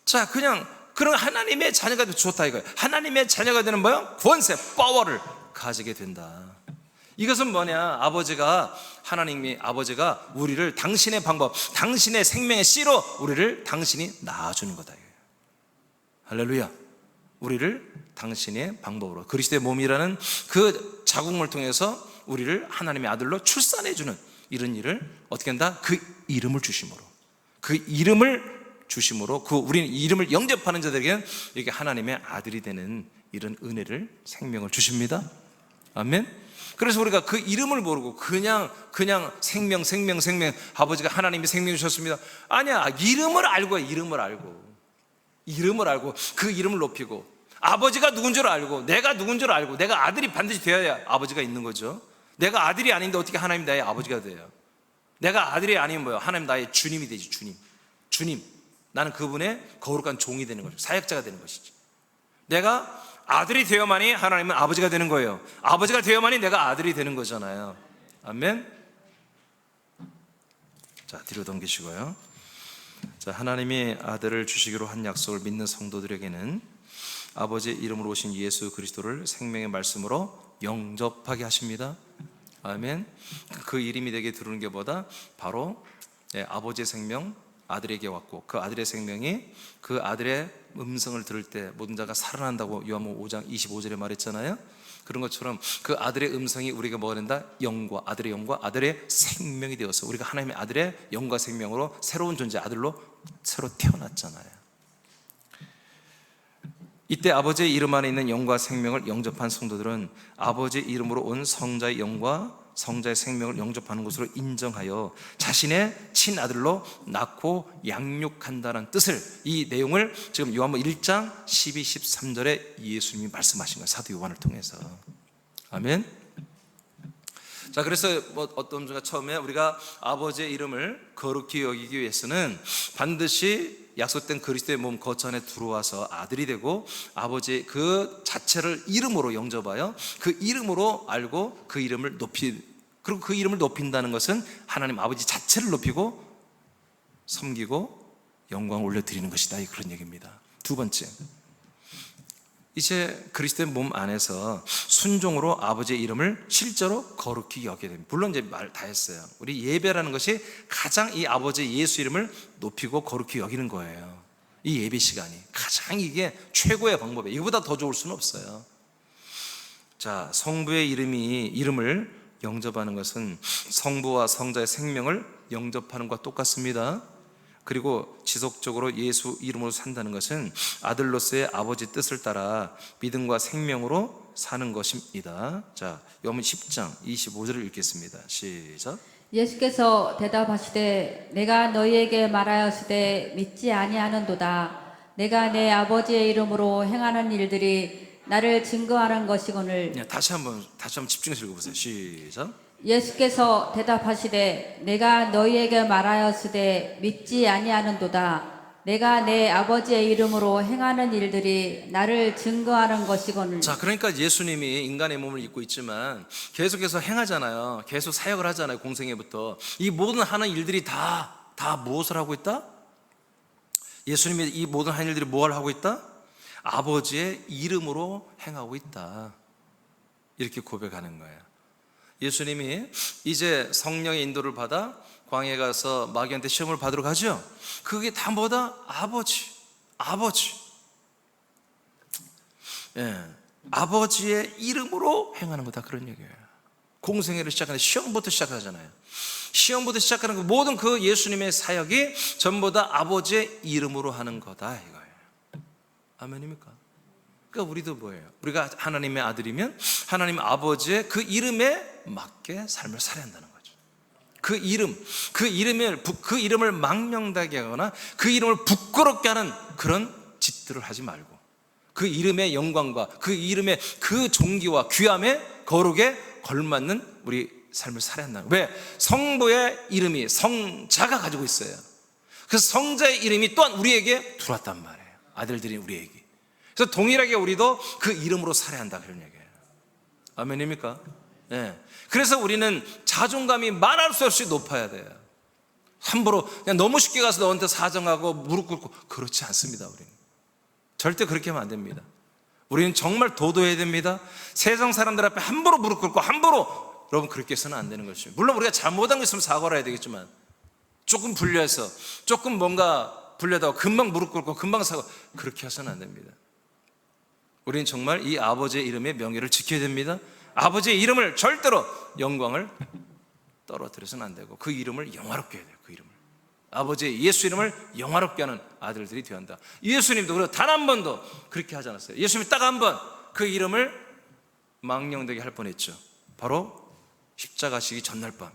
자, 그냥 그런 하나님의 자녀가 좋다 이거예요. 하나님의 자녀가 되는 뭐야? 권세, 파워를 가지게 된다. 이것은 뭐냐? 하나님이 아버지가 우리를 당신의 방법, 당신의 생명의 씨로 우리를 당신이 낳아주는 거다. 할렐루야. 우리를 당신의 방법으로 그리스도의 몸이라는 그 자궁을 통해서 우리를 하나님의 아들로 출산해주는 이런 일을 어떻게 한다? 그 이름을 주심으로, 그 이름을 주심으로 우리는 이름을 영접하는 자들에게는 이게 하나님의 아들이 되는 이런 은혜를, 생명을 주십니다. 아멘. 그래서 우리가 그 이름을 모르고 그냥 생명 아버지가 하나님이 생명 주셨습니다. 아니야. 이름을 알고 그 이름을 높이고 아버지가 누군 줄 알고 내가 누군 줄 알고 내가 아들이 반드시 되어야 아버지가 있는 거죠. 내가 아들이 아닌데 어떻게 하나님 나의 아버지가 돼요? 내가 아들이 아니면 뭐예요? 하나님 나의 주님이 되지. 주님. 나는 그분의 거룩한 종이 되는 거죠. 사역자가 되는 것이지. 내가 아들이 되어만이 하나님은 아버지가 되는 거예요. 아버지가 되어만이 내가 아들이 되는 거잖아요. 아멘. 자, 뒤로 넘기시고요. 자, 하나님이 아들을 주시기로 한 약속을 믿는 성도들에게는 아버지의 이름으로 오신 예수 그리스도를 생명의 말씀으로 영접하게 하십니다. 아멘. 그 이름이 되게 들어오는 게 뭐다? 바로 아버지의 생명 아들에게 왔고 그 아들의 생명이 그 아들의 음성을 들을 때 모든 자가 살아난다고 요한복음 5장 25절에 말했잖아요. 그런 것처럼 그 아들의 음성이 우리가 뭐가 된다? 영과 아들의 영과 아들의 생명이 되어서 우리가 하나님의 아들의 영과 생명으로 새로운 존재 아들로 새로 태어났잖아요. 이때 아버지의 이름 안에 있는 영과 생명을 영접한 성도들은 아버지의 이름으로 온 성자의 영과 성자의 생명을 영접하는 것으로 인정하여 자신의 친아들로 낳고 양육한다는 뜻을, 이 내용을 지금 요한복음 1장 12, 13절에 예수님이 말씀하신 거예요. 사도 요한을 통해서. 아멘. 자, 그래서 어떤 분가 처음에 우리가 아버지의 이름을 거룩히 여기기 위해서는 반드시 약속된 그리스도의 몸 거처 안에 들어와서 아들이 되고 아버지의 그 자체를 이름으로 영접하여 그 이름으로 알고 그 이름을 그리고 그 이름을 높인다는 것은 하나님 아버지 자체를 높이고 섬기고 영광을 올려드리는 것이다, 그런 얘기입니다. 두 번째, 이제 그리스도의 몸 안에서 순종으로 아버지의 이름을 실제로 거룩히 여기게 됩니다. 물론 이제 말 다 했어요. 우리 예배라는 것이 가장 이 아버지의 예수 이름을 높이고 거룩히 여기는 거예요. 이 예배 시간이 가장 이게 최고의 방법이에요. 이거보다 더 좋을 수는 없어요. 자, 성부의 이름을 영접하는 것은 성부와 성자의 생명을 영접하는 것과 똑같습니다. 그리고 지속적으로 예수 이름으로 산다는 것은 아들로서의 아버지 뜻을 따라 믿음과 생명으로 사는 것입니다. 자, 요한복음 10장 25절을 읽겠습니다. 시작. 예수께서 대답하시되 내가 너희에게 말하였으되 믿지 아니하는도다. 내가 내 아버지의 이름으로 행하는 일들이 나를 증거하는 것이거늘. 다시 한번 집중해서 읽어보세요. 시작. 예수께서 대답하시되 내가 너희에게 말하였으되 믿지 아니하는도다. 내가 내 아버지의 이름으로 행하는 일들이 나를 증거하는 것이거늘. 자, 그러니까 예수님이 인간의 몸을 입고 있지만 계속해서 행하잖아요. 계속 사역을 하잖아요. 공생애부터. 이 모든 하는 일들이 다 무엇을 하고 있다? 예수님이 이 모든 하는 일들이 뭘 하고 있다? 아버지의 이름으로 행하고 있다, 이렇게 고백하는 거예요. 예수님이 이제 성령의 인도를 받아 광야에 가서 마귀한테 시험을 받으러 가죠. 그게 다 뭐다? 아버지. 아버지의 이름으로 행하는 거다, 그런 얘기예요. 공생애를 시작하는 시험부터 시작하잖아요. 시험부터 시작하는 그 모든 그 예수님의 사역이 전부 다 아버지의 이름으로 하는 거다, 이거예요. 아멘입니까? 그러니까 우리도 뭐예요? 우리가 하나님의 아들이면 하나님 아버지의 그 이름에 맞게 삶을 살아야 한다는 거죠. 그 이름을 망령되게 하거나 그 이름을 부끄럽게 하는 그런 짓들을 하지 말고 그 이름의 영광과 그 이름의 그 존귀와 귀함의 거룩에 걸맞는 우리 삶을 살아야 한다는 거예요. 왜? 성부의 이름이 성자가 가지고 있어요. 그 성자의 이름이 또한 우리에게 들어왔단 말이에요. 아들들이 우리에게. 그래서 동일하게 우리도 그 이름으로 살아야 한다, 그런 얘기예요. 아멘입니까? 네. 그래서 우리는 자존감이 말할 수 없이 높아야 돼요. 함부로 그냥 너무 쉽게 가서 너한테 사정하고 무릎 꿇고, 그렇지 않습니다. 우리는 절대 그렇게 하면 안 됩니다. 우리는 정말 도도해야 됩니다. 세상 사람들 앞에 함부로 무릎 꿇고 함부로, 여러분, 그렇게 해서는 안 되는 것이죠. 물론 우리가 잘못한 거 있으면 사과를 해야 되겠지만 조금 불려서 조금 뭔가 불려다가 금방 무릎 꿇고 금방 사과, 그렇게 해서는 안 됩니다. 우리는 정말 이 아버지의 이름의 명예를 지켜야 됩니다. 아버지의 이름을 절대로 영광을 떨어뜨려서는 안 되고 그 이름을 영화롭게 해야 돼요. 그 이름을, 아버지의 예수 이름을 영화롭게 하는 아들들이 되어야 한다. 예수님도 그래서 단 한 번도 그렇게 하지 않았어요. 예수님이 딱 한 번 그 이름을 망령되게 할 뻔했죠. 바로 십자가시기 전날 밤.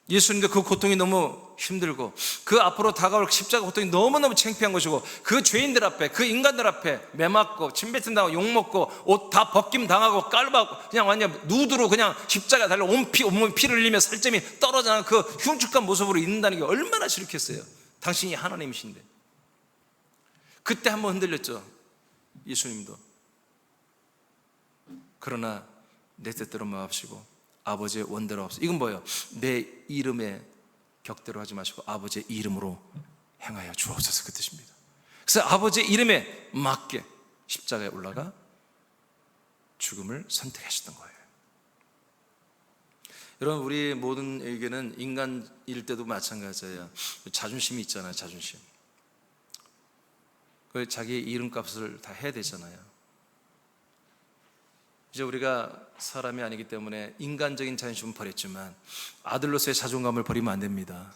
예수님도 그 고통이 너무 힘들고 그 앞으로 다가올 십자가 고통이 너무너무 창피한 것이고 그 죄인들 앞에, 그 인간들 앞에 매맞고 침뱉음 당하고 욕먹고 옷 다 벗김 당하고 깔받고 그냥 완전 누드로 그냥 십자가 달려 온몸에 피를 흘리며 살점이 떨어져나가는 그 흉측한 모습으로 있는다는 게 얼마나 싫겠어요. 당신이 하나님이신데. 그때 한번 흔들렸죠, 예수님도. 그러나 내 뜻대로 마옵시고 아버지의 원대로 하옵소서. 이건 뭐예요? 내 이름의 격대로 하지 마시고 아버지의 이름으로 행하여 주옵소서, 그 뜻입니다. 그래서 아버지의 이름에 맞게 십자가에 올라가 죽음을 선택하셨던 거예요. 여러분, 우리 모든에게는 인간일 때도 마찬가지예요. 자존심이 있잖아요. 자존심. 자기 이름값을 다 해야 되잖아요. 이제 우리가 사람이 아니기 때문에 인간적인 자존심은 버렸지만 아들로서의 자존감을 버리면 안 됩니다.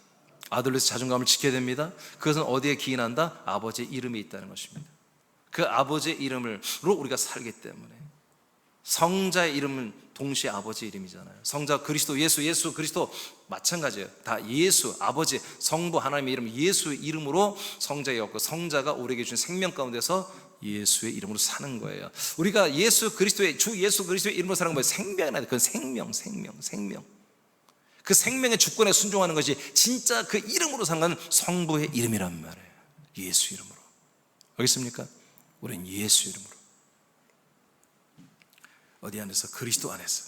아들로서의 자존감을 지켜야 됩니다. 그것은 어디에 기인한다? 아버지의 이름이 있다는 것입니다. 그 아버지의 이름으로 우리가 살기 때문에, 성자의 이름은 동시에 아버지 이름이잖아요. 성자 그리스도, 예수 그리스도 마찬가지예요. 다 예수, 아버지, 성부 하나님의 이름, 예수의 이름으로 성자였고, 성자가 우리에게 준 생명 가운데서 예수의 이름으로 사는 거예요. 우리가 예수 그리스도의, 주 예수 그리스도의 이름으로 사는 거예요. 생명이 나요. 그건 생명. 그 생명의 주권에 순종하는 것이 진짜 그 이름으로 사는 건 성부의 이름이란 말이에요. 예수 이름으로. 알겠습니까? 우리는 예수 이름으로. 어디 안에서? 그리스도 안에서,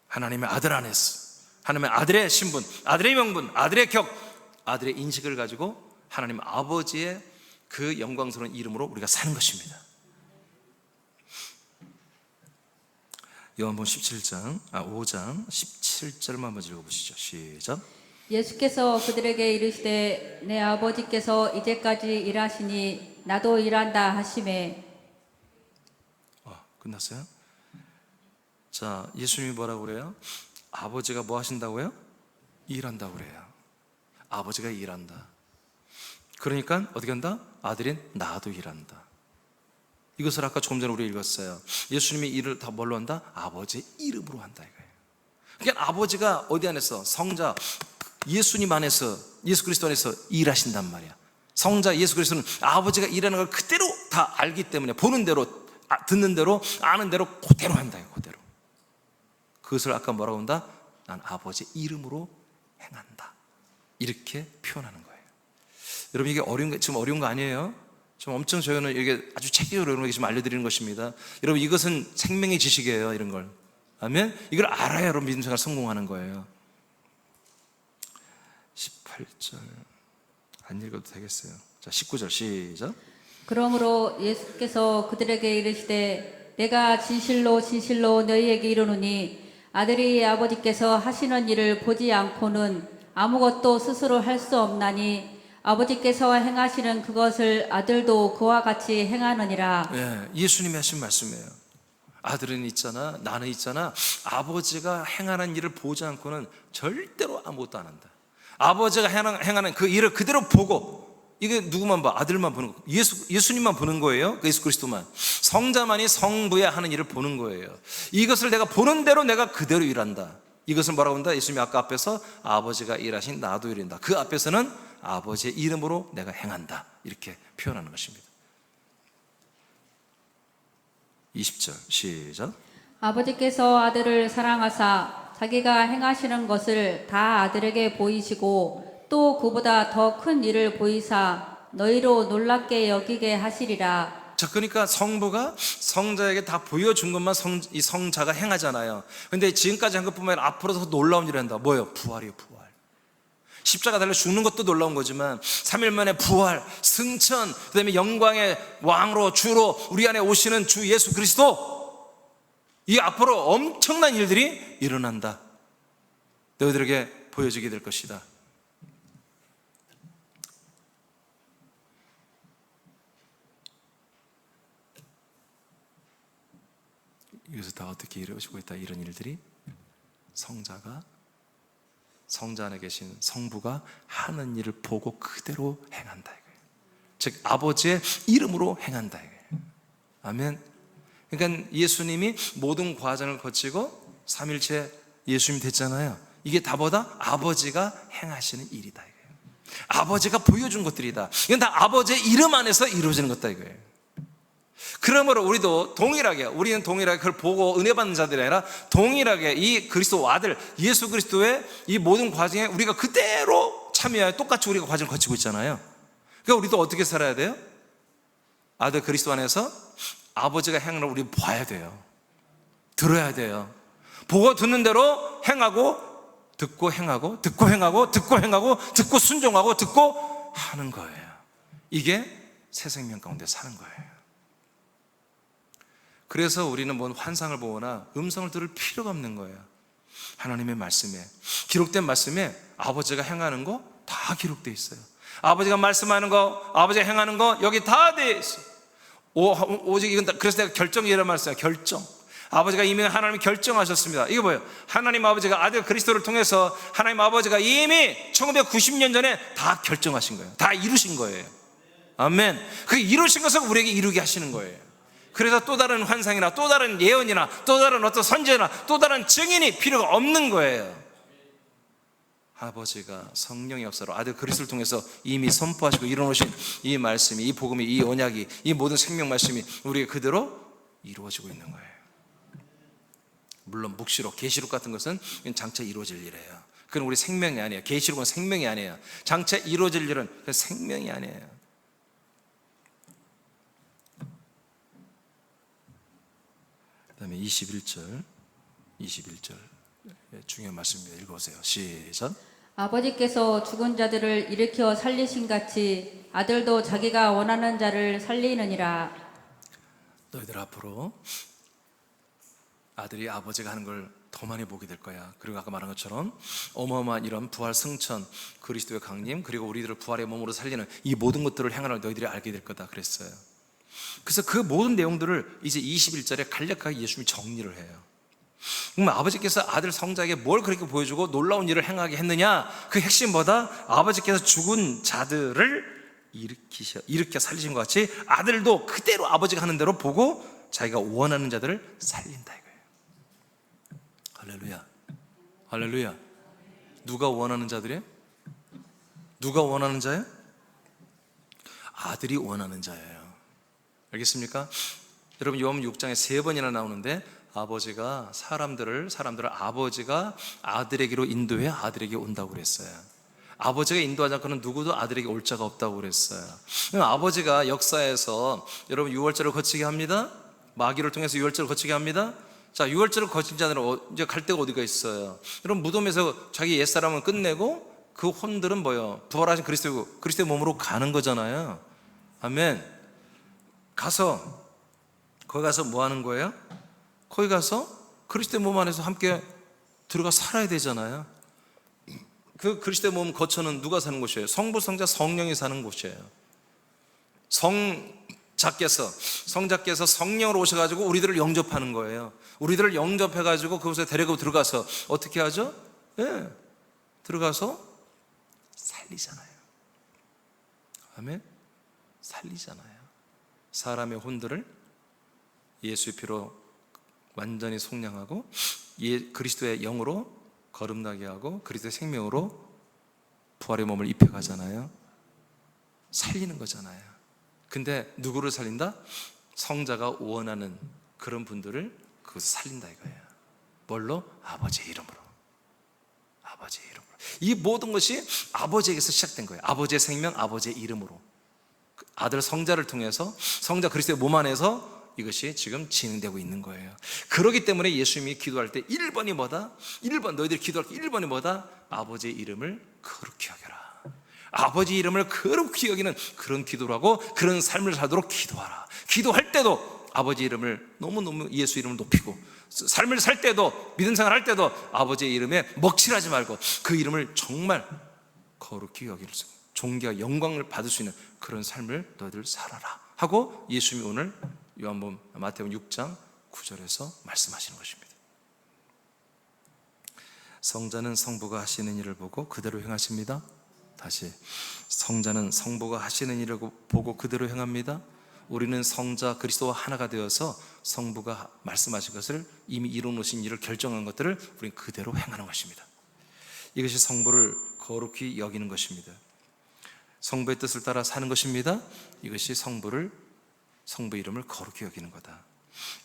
하나님의 아들 안에서, 하나님의 아들의 신분, 아들의 명분, 아들의 격, 아들의 인식을 가지고 하나님 아버지의 그 영광스러운 이름으로 우리가 사는 것입니다. 요한복음 5장 17절만 한번 읽어보시죠. 시작. 예수께서 그들에게 이르시되 내 아버지께서 이제까지 일하시니 나도 일한다 하시매. 끝났어요? 자, 예수님이 뭐라고 그래요? 아버지가 뭐 하신다고요? 일한다고 그래요. 아버지가 일한다. 그러니까 어떻게 한다? 아들인 나도 일한다. 이것을 아까 조금 전에 우리 읽었어요. 예수님이 일을 다 뭘로 한다? 아버지의 이름으로 한다 이거예요. 그러니까 아버지가 어디 안에서? 성자 예수님 안에서, 예수 그리스도 안에서 일하신단 말이야. 성자 예수 그리스도는 아버지가 일하는 걸 그대로 다 알기 때문에 보는 대로, 듣는 대로, 아는 대로 그대로 한다. 그대로. 그것을 아까 뭐라고 한다? 난 아버지의 이름으로 행한다. 이렇게 표현하는 거예요. 여러분, 이게 지금 어려운 거 아니에요? 좀 엄청 저희는 이게 아주 체계적으로 여러분에게 지금 알려드리는 것입니다. 여러분, 이것은 생명의 지식이에요. 이런 걸. 아멘? 이걸 알아야 여러분 믿음 생활 성공하는 거예요. 18절 안 읽어도 되겠어요. 자, 19절 시작. 그러므로 예수께서 그들에게 이르시되 내가 진실로 진실로 너희에게 이르노니 아들이 아버지께서 하시는 일을 보지 않고는 아무것도 스스로 할 수 없나니 아버지께서 행하시는 그것을 아들도 그와 같이 행하느니라. 예, 예수님이 하신 말씀이에요. 아들은 있잖아, 나는 있잖아, 아버지가 행하는 일을 보지 않고는 절대로 아무것도 안 한다. 아버지가 행하는 그 일을 그대로 보고, 이게 누구만 봐? 아들만 보는 거. 예수님만 보는 거예요. 예수 그리스도만. 성자만이 성부의 하는 일을 보는 거예요. 이것을 내가 보는 대로 내가 그대로 일한다. 이것을 뭐라고 한다? 예수님이 아까 앞에서 아버지가 일하신 나도 일한다. 그 앞에서는 아버지의 이름으로 내가 행한다. 이렇게 표현하는 것입니다. 20절 시작. 아버지께서 아들을 사랑하사 자기가 행하시는 것을 다 아들에게 보이시고 또 그보다 더 큰 일을 보이사 너희로 놀랍게 여기게 하시리라. 자, 그러니까 성부가 성자에게 다 보여준 것만 이 성자가 행하잖아요. 근데 지금까지 한 것뿐만 아니라 앞으로 더 놀라운 일을 한다. 뭐예요? 부활이에요. 부활. 십자가 달려 죽는 것도 놀라운 거지만 3일 만에 부활, 승천, 그 다음에 영광의 왕으로 주로 우리 안에 오시는 주 예수 그리스도, 이 앞으로 엄청난 일들이 일어난다. 너희들에게 보여지게 될 것이다. 이것을 다 어떻게 이루어지고 있다? 이런 일들이 성자 안에 계신 성부가 하는 일을 보고 그대로 행한다 이거예요. 즉 아버지의 이름으로 행한다 이거예요. 아멘. 그러니까 예수님이 모든 과정을 거치고 3일째 예수님이 됐잖아요. 이게 다보다 아버지가 행하시는 일이다 이거예요. 아버지가 보여준 것들이다. 이건 다 아버지의 이름 안에서 이루어지는 것다 이거예요. 그러므로 우리는 동일하게 그걸 보고 은혜 받는 자들이 아니라 동일하게 이 그리스도 아들 예수 그리스도의 이 모든 과정에 우리가 그대로 참여하여 똑같이 우리가 과정을 거치고 있잖아요. 그러니까 우리도 어떻게 살아야 돼요? 아들 그리스도 안에서 아버지가 행하는 걸 우리 봐야 돼요. 들어야 돼요. 보고 듣는 대로 행하고, 듣고 행하고, 듣고 행하고, 듣고 행하고, 듣고 순종하고, 듣고 하는 거예요. 이게 새 생명 가운데 사는 거예요. 그래서 우리는 뭔 환상을 보거나 음성을 들을 필요가 없는 거예요. 하나님의 말씀에, 기록된 말씀에 아버지가 행하는 거 다 기록되어 있어요. 아버지가 말씀하는 거, 아버지가 행하는 거 여기 다 되어 있어요. 오직 이건 다, 그래서 내가 결정이라는 말씀이에요. 결정. 아버지가 이미 하나님이 결정하셨습니다. 이게 뭐예요? 하나님 아버지가 아들 그리스도를 통해서 하나님 아버지가 이미 1990년 전에 다 결정하신 거예요. 다 이루신 거예요. 아멘. 그 이루신 것을 우리에게 이루게 하시는 거예요. 그래서 또 다른 환상이나 또 다른 예언이나 또 다른 어떤 선제나 또 다른 증인이 필요가 없는 거예요. 아버지가 성령의 역사로 아들 그리스도를 통해서 이미 선포하시고 이루어놓으신 이 말씀이, 이 복음이, 이 언약이, 이 모든 생명 말씀이 우리에게 그대로 이루어지고 있는 거예요. 물론 묵시록, 계시록 같은 것은 장차 이루어질 일이에요. 그건 우리 생명이 아니에요. 계시록은 생명이 아니에요. 장차 이루어질 일은 생명이 아니에요. 그 다음에 21절 중요한 말씀입니다. 읽어보세요. 시작. 아버지께서 죽은 자들을 일으켜 살리신 같이 아들도 자기가 원하는 자를 살리느니라. 너희들 앞으로 아들이 아버지가 하는 걸 더 많이 보게 될 거야. 그리고 아까 말한 것처럼 어마어마한 이런 부활 승천, 그리스도의 강림, 그리고 우리들을 부활의 몸으로 살리는 이 모든 것들을 행하는 너희들이 알게 될 거다 그랬어요. 그래서 그 모든 내용들을 이제 21절에 간략하게 예수님이 정리를 해요. 그럼 아버지께서 아들 성자에게 뭘 그렇게 보여주고 놀라운 일을 행하게 했느냐? 그 핵심 뭐다? 아버지께서 죽은 자들을 일으켜 살리신 것 같이 아들도 그대로 아버지가 하는 대로 보고 자기가 원하는 자들을 살린다 이거예요. 할렐루야. 할렐루야. 누가 원하는 자들이에요? 누가 원하는 자예요? 아들이 원하는 자예요. 알겠습니까? 여러분 요한복음 6장에 3번이나 나오는데 아버지가 사람들을 아버지가 아들에게로 인도해 아들에게 온다고 그랬어요. 아버지가 인도하지 않고는 누구도 아들에게 올 자가 없다고 그랬어요. 아버지가 역사에서 여러분 유월절을 거치게 합니다. 마귀를 통해서 유월절을 거치게 합니다. 자, 유월절을 거친 자들은 이제 갈 데가 어디가 있어요? 여러분 무덤에서 자기 옛사람은 끝내고 그 혼들은 뭐예요? 부활하신 그리스도의 몸으로 가는 거잖아요. 아멘. 거기 가서 뭐 하는 거예요? 거기 가서 그리스도의 몸 안에서 함께 들어가 살아야 되잖아요. 그 그리스도의 몸 거처는 누가 사는 곳이에요? 성부, 성자, 성령이 사는 곳이에요. 성자께서 성령으로 오셔가지고 우리들을 영접하는 거예요. 우리들을 영접해가지고 그곳에 데리고 들어가서 어떻게 하죠? 예, 들어가서 살리잖아요. 아멘. 살리잖아요. 사람의 혼들을 예수의 피로 완전히 속량하고 그리스도의 영으로 거듭나게 하고 그리스도의 생명으로 부활의 몸을 입혀가잖아요. 살리는 거잖아요. 근데 누구를 살린다? 성자가 원하는 그런 분들을 그것을 살린다 이거예요. 뭘로? 아버지의 이름으로. 아버지의 이름으로. 이 모든 것이 아버지에게서 시작된 거예요. 아버지의 생명, 아버지의 이름으로. 아들 성자를 통해서 성자 그리스도의 몸 안에서 이것이 지금 진행되고 있는 거예요. 그렇기 때문에 예수님이 기도할 때 1번이 뭐다? 1번 너희들이 기도할 때 1번이 뭐다? 아버지의 이름을 거룩히 여겨라. 아버지 이름을 거룩히 여기는 그런 기도를 하고 그런 삶을 살도록 기도하라. 기도할 때도 아버지 이름을 너무너무 예수 이름을 높이고 삶을 살 때도 믿음 생활할 때도 아버지의 이름에 먹칠하지 말고 그 이름을 정말 거룩히 여길 수 있는 존귀와 영광을 받을 수 있는 그런 삶을 너희들 살아라 하고 예수님이 오늘 마태복음 6장 9절에서 말씀하시는 것입니다. 성자는 성부가 하시는 일을 보고 그대로 행하십니다. 다시 성자는 성부가 하시는 일을 보고 그대로 행합니다. 우리는 성자 그리스도와 하나가 되어서 성부가 말씀하신 것을 이미 이루어놓으신 일을 결정한 것들을 우리는 그대로 행하는 것입니다. 이것이 성부를 거룩히 여기는 것입니다. 성부의 뜻을 따라 사는 것입니다. 이것이 성부 이름을 거룩히 여기는 거다.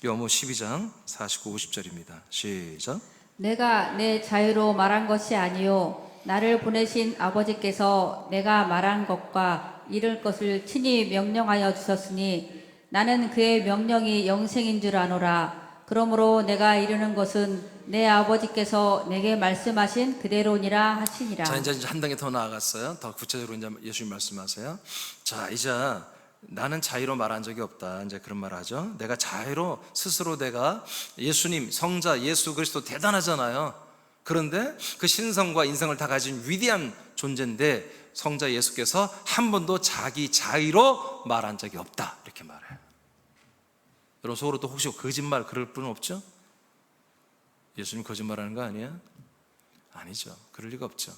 요한복음 12장 49, 50절입니다. 시작. 내가 내 자유로 말한 것이 아니요 나를 보내신 아버지께서 내가 말한 것과 이룰 것을 친히 명령하여 주셨으니 나는 그의 명령이 영생인 줄 아노라. 그러므로 내가 이루는 것은 내 아버지께서 내게 말씀하신 그대로니라 하시니라. 자, 이제 한 단계 더 나아갔어요. 더 구체적으로 이제 예수님 말씀하세요. 자, 이제 나는 자유로 말한 적이 없다. 이제 그런 말 하죠. 내가 자유로 스스로 내가 예수님, 성자 예수 그리스도 대단하잖아요. 그런데 그 신성과 인성을 다 가진 위대한 존재인데 성자 예수께서 한 번도 자기 자유로 말한 적이 없다. 이렇게 말해요. 여러분 속으로 또 혹시 거짓말 그럴 분은 없죠? 예수님 거짓말하는 거 아니야? 아니죠. 그럴 리가 없죠.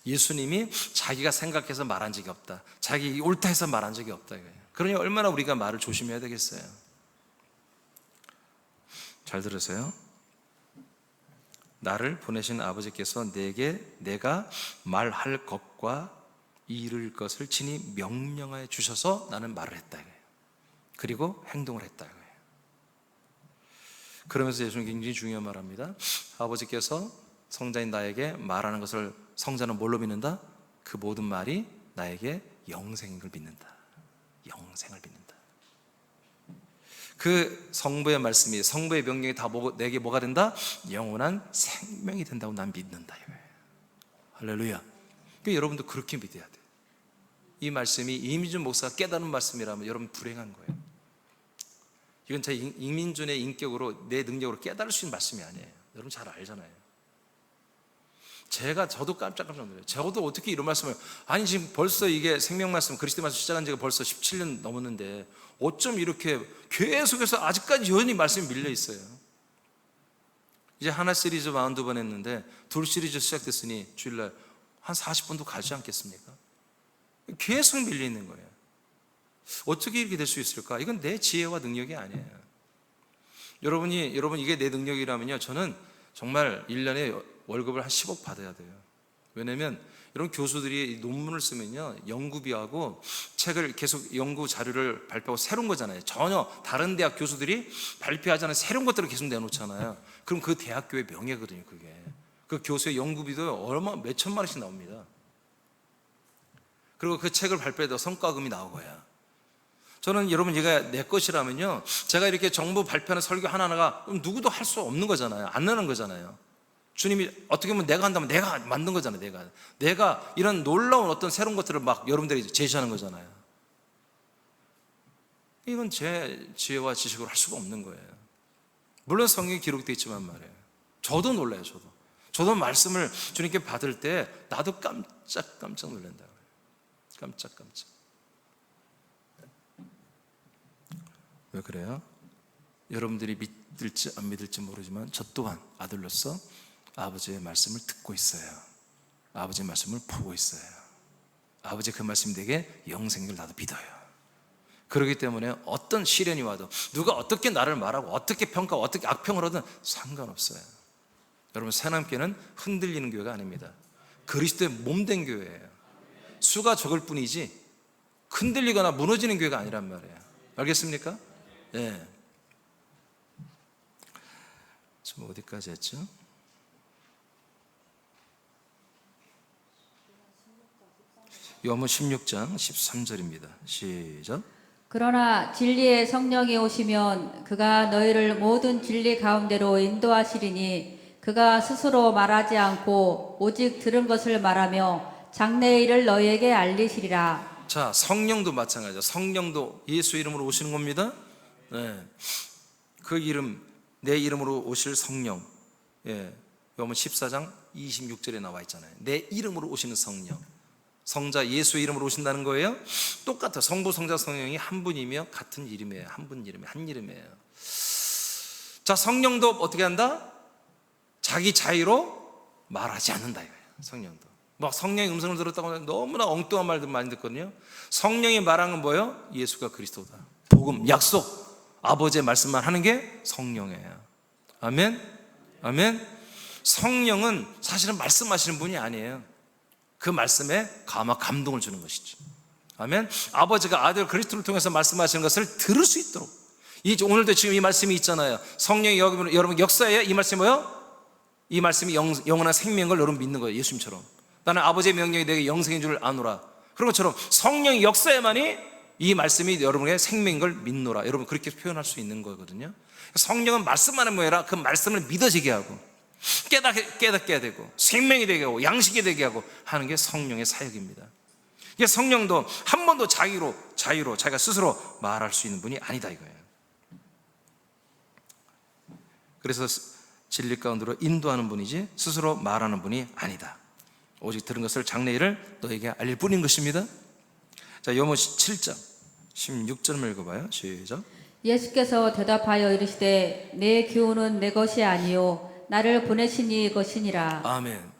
예수님이 자기가 생각해서 말한 적이 없다, 자기 옳다 해서 말한 적이 없다 이거예요. 그러니 얼마나 우리가 말을 조심해야 되겠어요. 잘 들으세요. 나를 보내신 아버지께서 내게 내가 말할 것과 이룰 것을 친히 명령하여 주셔서 나는 말을 했다 이거예요. 그리고 행동을 했다 이거예요. 그러면서 예수님은 굉장히 중요한 말을 합니다. 아버지께서 성자인 나에게 말하는 것을 성자는 뭘로 믿는다? 그 모든 말이 나에게 영생인 걸 믿는다. 영생을 믿는다. 그 성부의 말씀이, 성부의 명령이 다 내게 뭐가 된다? 영원한 생명이 된다고 난 믿는다 이거예요. 할렐루야. 그러니까 여러분도 그렇게 믿어야 돼요. 이 말씀이 이민준 목사가 깨달은 말씀이라면 여러분 불행한 거예요. 이건 제 이민준의 인격으로, 내 능력으로 깨달을 수 있는 말씀이 아니에요. 여러분 잘 알잖아요. 저도 깜짝 놀라요. 저도 어떻게 이런 말씀을, 아니 지금 벌써 이게 생명 말씀, 그리스도 말씀 시작한 지가 벌써 17년 넘었는데 어쩜 이렇게 계속해서 아직까지 여전히 말씀이 밀려 있어요. 이제 하나 시리즈 42번 했는데 둘 시리즈 시작됐으니 주일날 한 40번도 가지 않겠습니까? 계속 밀려 있는 거예요. 어떻게 이렇게 될 수 있을까? 이건 내 지혜와 능력이 아니에요. 여러분 이게 내 능력이라면요, 저는 정말 1년에 월급을 한 10억 받아야 돼요. 왜냐면 이런 교수들이 논문을 쓰면요, 연구비하고 책을 계속 연구 자료를 발표하고 새로운 거잖아요. 전혀 다른 대학 교수들이 발표하지 않은 새로운 것들을 계속 내놓잖아요. 그럼 그 대학교의 명예거든요. 그게 그 교수의 연구비도 얼마 몇 천만 원씩 나옵니다. 그리고 그 책을 발표해도 성과금이 나오고요. 저는 여러분, 얘가 내 것이라면요, 제가 이렇게 정부 발표하는 설교 하나하나가 누구도 할 수 없는 거잖아요. 안 나는 거잖아요. 주님이 어떻게 보면 내가 한다면 내가 만든 거잖아요. 내가 이런 놀라운 어떤 새로운 것들을 막 여러분들이 제시하는 거잖아요. 이건 제 지혜와 지식으로 할 수가 없는 거예요. 물론 성경에 기록되어 있지만 말이에요. 저도 놀라요. 저도 말씀을 주님께 받을 때 나도 깜짝 놀란다. 깜짝. 왜 그래요? 여러분들이 믿을지 안 믿을지 모르지만 저 또한 아들로서 아버지의 말씀을 듣고 있어요. 아버지의 말씀을 보고 있어요. 아버지 그 말씀 내게 영생을 나도 믿어요. 그렇기 때문에 어떤 시련이 와도, 누가 어떻게 나를 말하고 어떻게 평가하고 어떻게 악평을 하든 상관없어요. 여러분, 새남교회는 흔들리는 교회가 아닙니다. 그리스도의 몸된 교회예요. 수가 적을 뿐이지 흔들리거나 무너지는 교회가 아니란 말이에요. 알겠습니까? 네. 지금 어디까지 했죠? 요한복음 16장 13절입니다. 시작. 그러나 진리의 성령이 오시면 그가 너희를 모든 진리 가운데로 인도하시리니 그가 스스로 말하지 않고 오직 들은 것을 말하며 장래의 일을 너희에게 알리시리라. 자, 성령도 마찬가지죠. 성령도 예수 이름으로 오시는 겁니다. 네. 그 이름, 내 이름으로 오실 성령. 예. 요한복음 14장 26절에 나와 있잖아요. 내 이름으로 오시는 성령. 성자 예수의 이름으로 오신다는 거예요. 똑같아. 성부, 성자, 성령이 한 분이며 같은 이름이에요. 한 분 이름이에요. 한 이름이에요. 자, 성령도 어떻게 한다? 자기 자유로 말하지 않는다 이거예요. 성령도 막 성령의 음성을 들었다고 너무나 엉뚱한 말들 많이 듣거든요. 성령이 말한 건 뭐예요? 예수가 그리스도다. 복음, 약속, 아버지의 말씀만 하는 게 성령이에요. 아멘. 아멘. 성령은 사실은 말씀하시는 분이 아니에요. 그 말씀에 감동을 주는 것이죠. 아멘. 아버지가 아들 그리스도를 통해서 말씀하시는 것을 들을 수 있도록, 오늘도 지금 이 말씀이 있잖아요. 성령이 여러분 역사에 이 말씀이 뭐예요? 이 말씀이 영원한 생명을 여러분 믿는 거예요. 예수님처럼 나는 아버지의 명령이 내게 영생인 줄 아노라. 그런 것처럼 성령의 역사에만이 이 말씀이 여러분의 생명인 걸 믿노라. 여러분 그렇게 표현할 수 있는 거거든요. 성령은 말씀만은 뭐라? 그 말씀을 믿어지게 하고 깨닫게 되고 생명이 되게 하고 양식이 되게 하고 하는 게 성령의 사역입니다. 이게 성령도 한 번도 자유로 자기가 스스로 말할 수 있는 분이 아니다 이거예요. 그래서 진리 가운데로 인도하는 분이지 스스로 말하는 분이 아니다. 오직 들은 것을 장래일을 너에게 알릴 뿐인 것입니다. 자, 요한복음 7장 16절 읽어봐요. 시작. 예수께서 대답하여 이르시되 내 교훈은 내 것이 아니요 나를 보내신 이 것이니라. 아멘.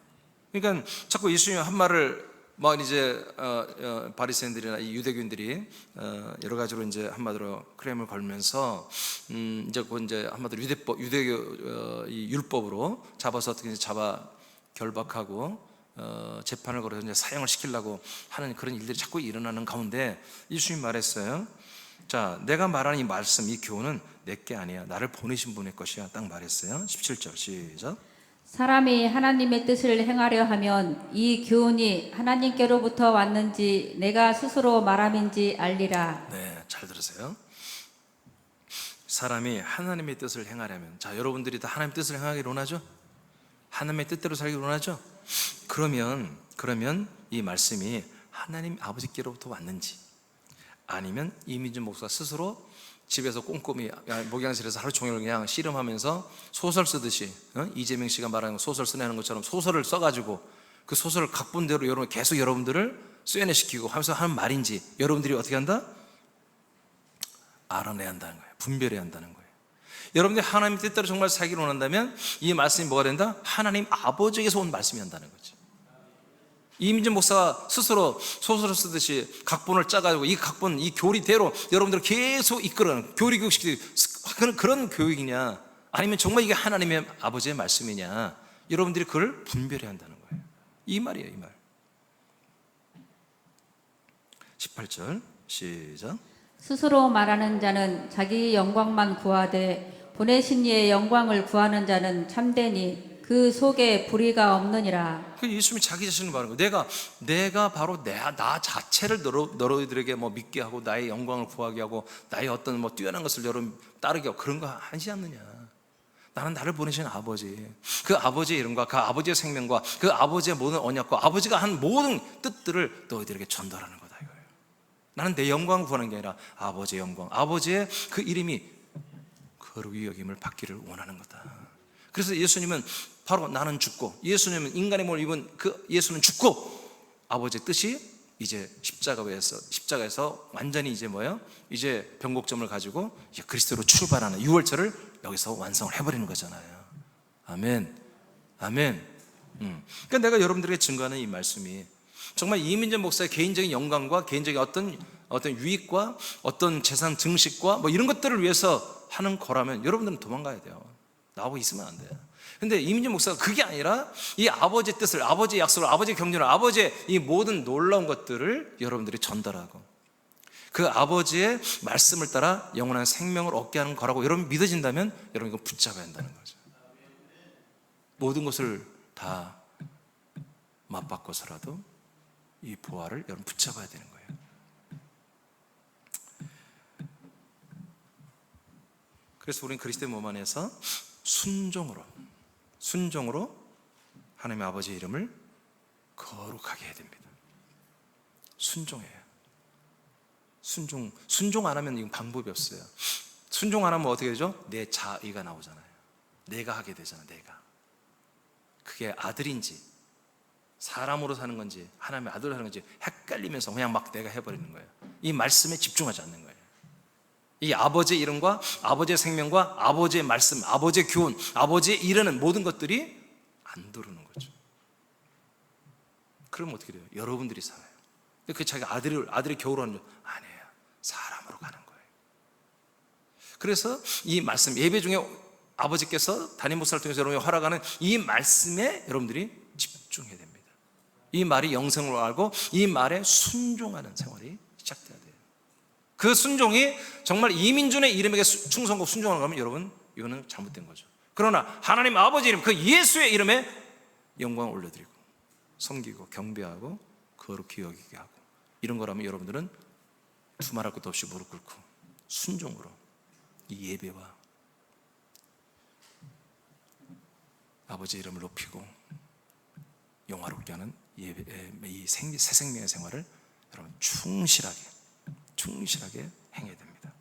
그러니까 자꾸 예수님 한 말을 막 이제 바리새인들이나 이 유대교인들이 여러 가지로 이제 한마디로 크레임을 걸면서 이제 그 이제 한마디로 유대교 이 율법으로 잡아서 어떻게 잡아 결박하고 재판을 걸어서 이제 사형을 시키려고 하는 그런 일들이 자꾸 일어나는 가운데 예수님 말했어요. 자, 내가 말하는 이 말씀, 이 교훈은 내게 아니야. 나를 보내신 분의 것이야. 딱 말했어요. 17절 시작. 사람이 하나님의 뜻을 행하려 하면 이 교훈이 하나님께로부터 왔는지 내가 스스로 말함인지 알리라. 네, 잘 들으세요. 사람이 하나님의 뜻을 행하려면, 자, 여러분들이 다 하나님의 뜻을 행하기를 원하죠? 하나님의 뜻대로 살기를 원하죠? 그러면 이 말씀이 하나님 아버지께로부터 왔는지, 아니면 이민준 목사 스스로 집에서 꼼꼼히 목양실에서 하루 종일 그냥 씨름하면서 소설 쓰듯이 이재명 씨가 말하는 소설 쓰는 것처럼 소설을 써가지고 그 소설을 각본대로 여러분 계속 여러분들을 쇠뇌시키고 하면서 하는 말인지 여러분들이 어떻게 한다? 알아내야 한다는 거예요. 분별해야 한다는 거예요. 여러분들이 하나님 뜻대로 정말 살기를 원한다면 이 말씀이 뭐가 된다? 하나님 아버지에게서 온 말씀이 한다는 거지. 이민준 목사가 스스로 소설을 쓰듯이 각본을 짜가지고 이 각본, 이 교리대로 여러분들을 계속 이끌어가는 교리 교육시키는 그런 교육이냐, 아니면 정말 이게 하나님의 아버지의 말씀이냐, 여러분들이 그걸 분별해야 한다는 거예요. 이 말이에요, 이 말. 18절 시작. 스스로 말하는 자는 자기 영광만 구하되 보내신 이의 영광을 구하는 자는 참되니 그 속에 불의가 없느니라. 그 예수님이 자기 자신을 말하는 거예요. 내가 바로 나 자체를 너희들에게 뭐 믿게 하고 나의 영광을 구하게 하고 나의 어떤 뭐 뛰어난 것을 여러분 따르게 하고 그런 거 하지 않느냐. 나는 나를 보내신 아버지, 그 아버지의 이름과 그 아버지의 생명과 그 아버지의 모든 언약과 아버지가 한 모든 뜻들을 너희들에게 전달하는 거다 이거예요. 나는 내 영광을 구하는 게 아니라 아버지의 영광, 아버지의 그 이름이 거룩히 여김을 받기를 원하는 거다. 그래서 예수님은 바로 나는 죽고, 예수님은 인간의 몸을 입은 그 예수는 죽고, 아버지의 뜻이 이제 십자가에서 완전히 이제 뭐예요? 이제 변곡점을 가지고 이제 그리스도로 출발하는 6월절을 여기서 완성을 해버리는 거잖아요. 아멘, 아멘. 그러니까 내가 여러분들에게 증거하는 이 말씀이 정말 이민전 목사의 개인적인 영광과 개인적인 어떤 유익과 어떤 재산 증식과 뭐 이런 것들을 위해서 하는 거라면 여러분들은 도망가야 돼요. 나하고 있으면 안 돼요. 근데 이민준 목사가 그게 아니라 이 아버지의 뜻을, 아버지의 약속을, 아버지의 경륜을, 아버지의 이 모든 놀라운 것들을 여러분들이 전달하고 그 아버지의 말씀을 따라 영원한 생명을 얻게 하는 거라고 여러분 믿어진다면 여러분 이거 붙잡아야 한다는 거죠. 모든 것을 다 맞바꿔서라도 이 보화를 여러분 붙잡아야 되는 거예요. 그래서 우리는 그리스도의 몸 안에서 순종으로 하나님의 아버지의 이름을 거룩하게 해야 됩니다. 순종해요. 순종 안 하면 이건 방법이 없어요. 순종 안 하면 어떻게 되죠? 내 자의가 나오잖아요. 내가 하게 되잖아요. 내가. 그게 아들인지 사람으로 사는 건지 하나님의 아들로 사는 건지 헷갈리면서 그냥 막 내가 해버리는 거예요. 이 말씀에 집중하지 않는 거예요. 이 아버지의 이름과 아버지의 생명과 아버지의 말씀, 아버지의 교훈, 아버지의 이르는 모든 것들이 안 들어오는 거죠. 그럼 어떻게 돼요? 여러분들이 살아요. 그 자기 아들이 겨우로 하는 줄 아니에요. 사람으로 가는 거예요. 그래서 이 말씀, 예배 중에 아버지께서 담임 목사를 통해서 여러분이 허락하는 이 말씀에 여러분들이 집중해야 됩니다. 이 말이 영생으로 알고 이 말에 순종하는 생활이 시작돼야 돼요. 그 순종이 정말 이민준의 이름에게 충성하고 순종하는 거면 여러분 이거는 잘못된 거죠. 그러나 하나님 아버지 이름, 그 예수의 이름에 영광을 올려드리고 섬기고 경배하고 거룩히 여기게 하고 이런 거라면 여러분들은 두말할 것도 없이 무릎 꿇고 순종으로 이 예배와 아버지의 이름을 높이고 영화롭게 하는 이 새 생명의 생활을 여러분 충실하게 행해야 됩니다.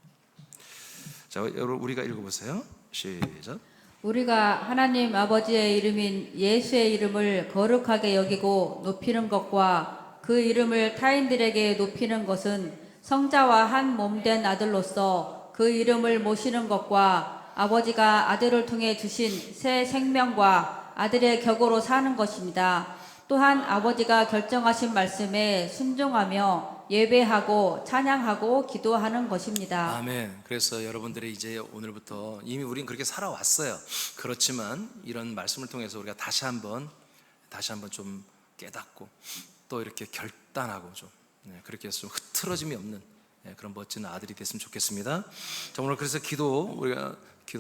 자, 여러분 우리가 읽어보세요. 시작. 우리가 하나님 아버지의 이름인 예수의 이름을 거룩하게 여기고 높이는 것과 그 이름을 타인들에게 높이는 것은 성자와 한 몸된 아들로서 그 이름을 모시는 것과 아버지가 아들을 통해 주신 새 생명과 아들의 격으로 사는 것입니다. 또한 아버지가 결정하신 말씀에 순종하며 예배하고 찬양하고 기도하는 것입니다. 아멘. 그래서 여러분들이 이제 오늘부터 이미 우린 그렇게 살아왔어요. 그렇지만 이런 말씀을 통해서 우리가 다시 한번 좀 깨닫고 또 이렇게 결단하고 좀 그렇게 해서 좀 흐트러짐이 없는 그런 멋진 아들이 됐으면 좋겠습니다. 자, 오늘 그래서 우리가 기도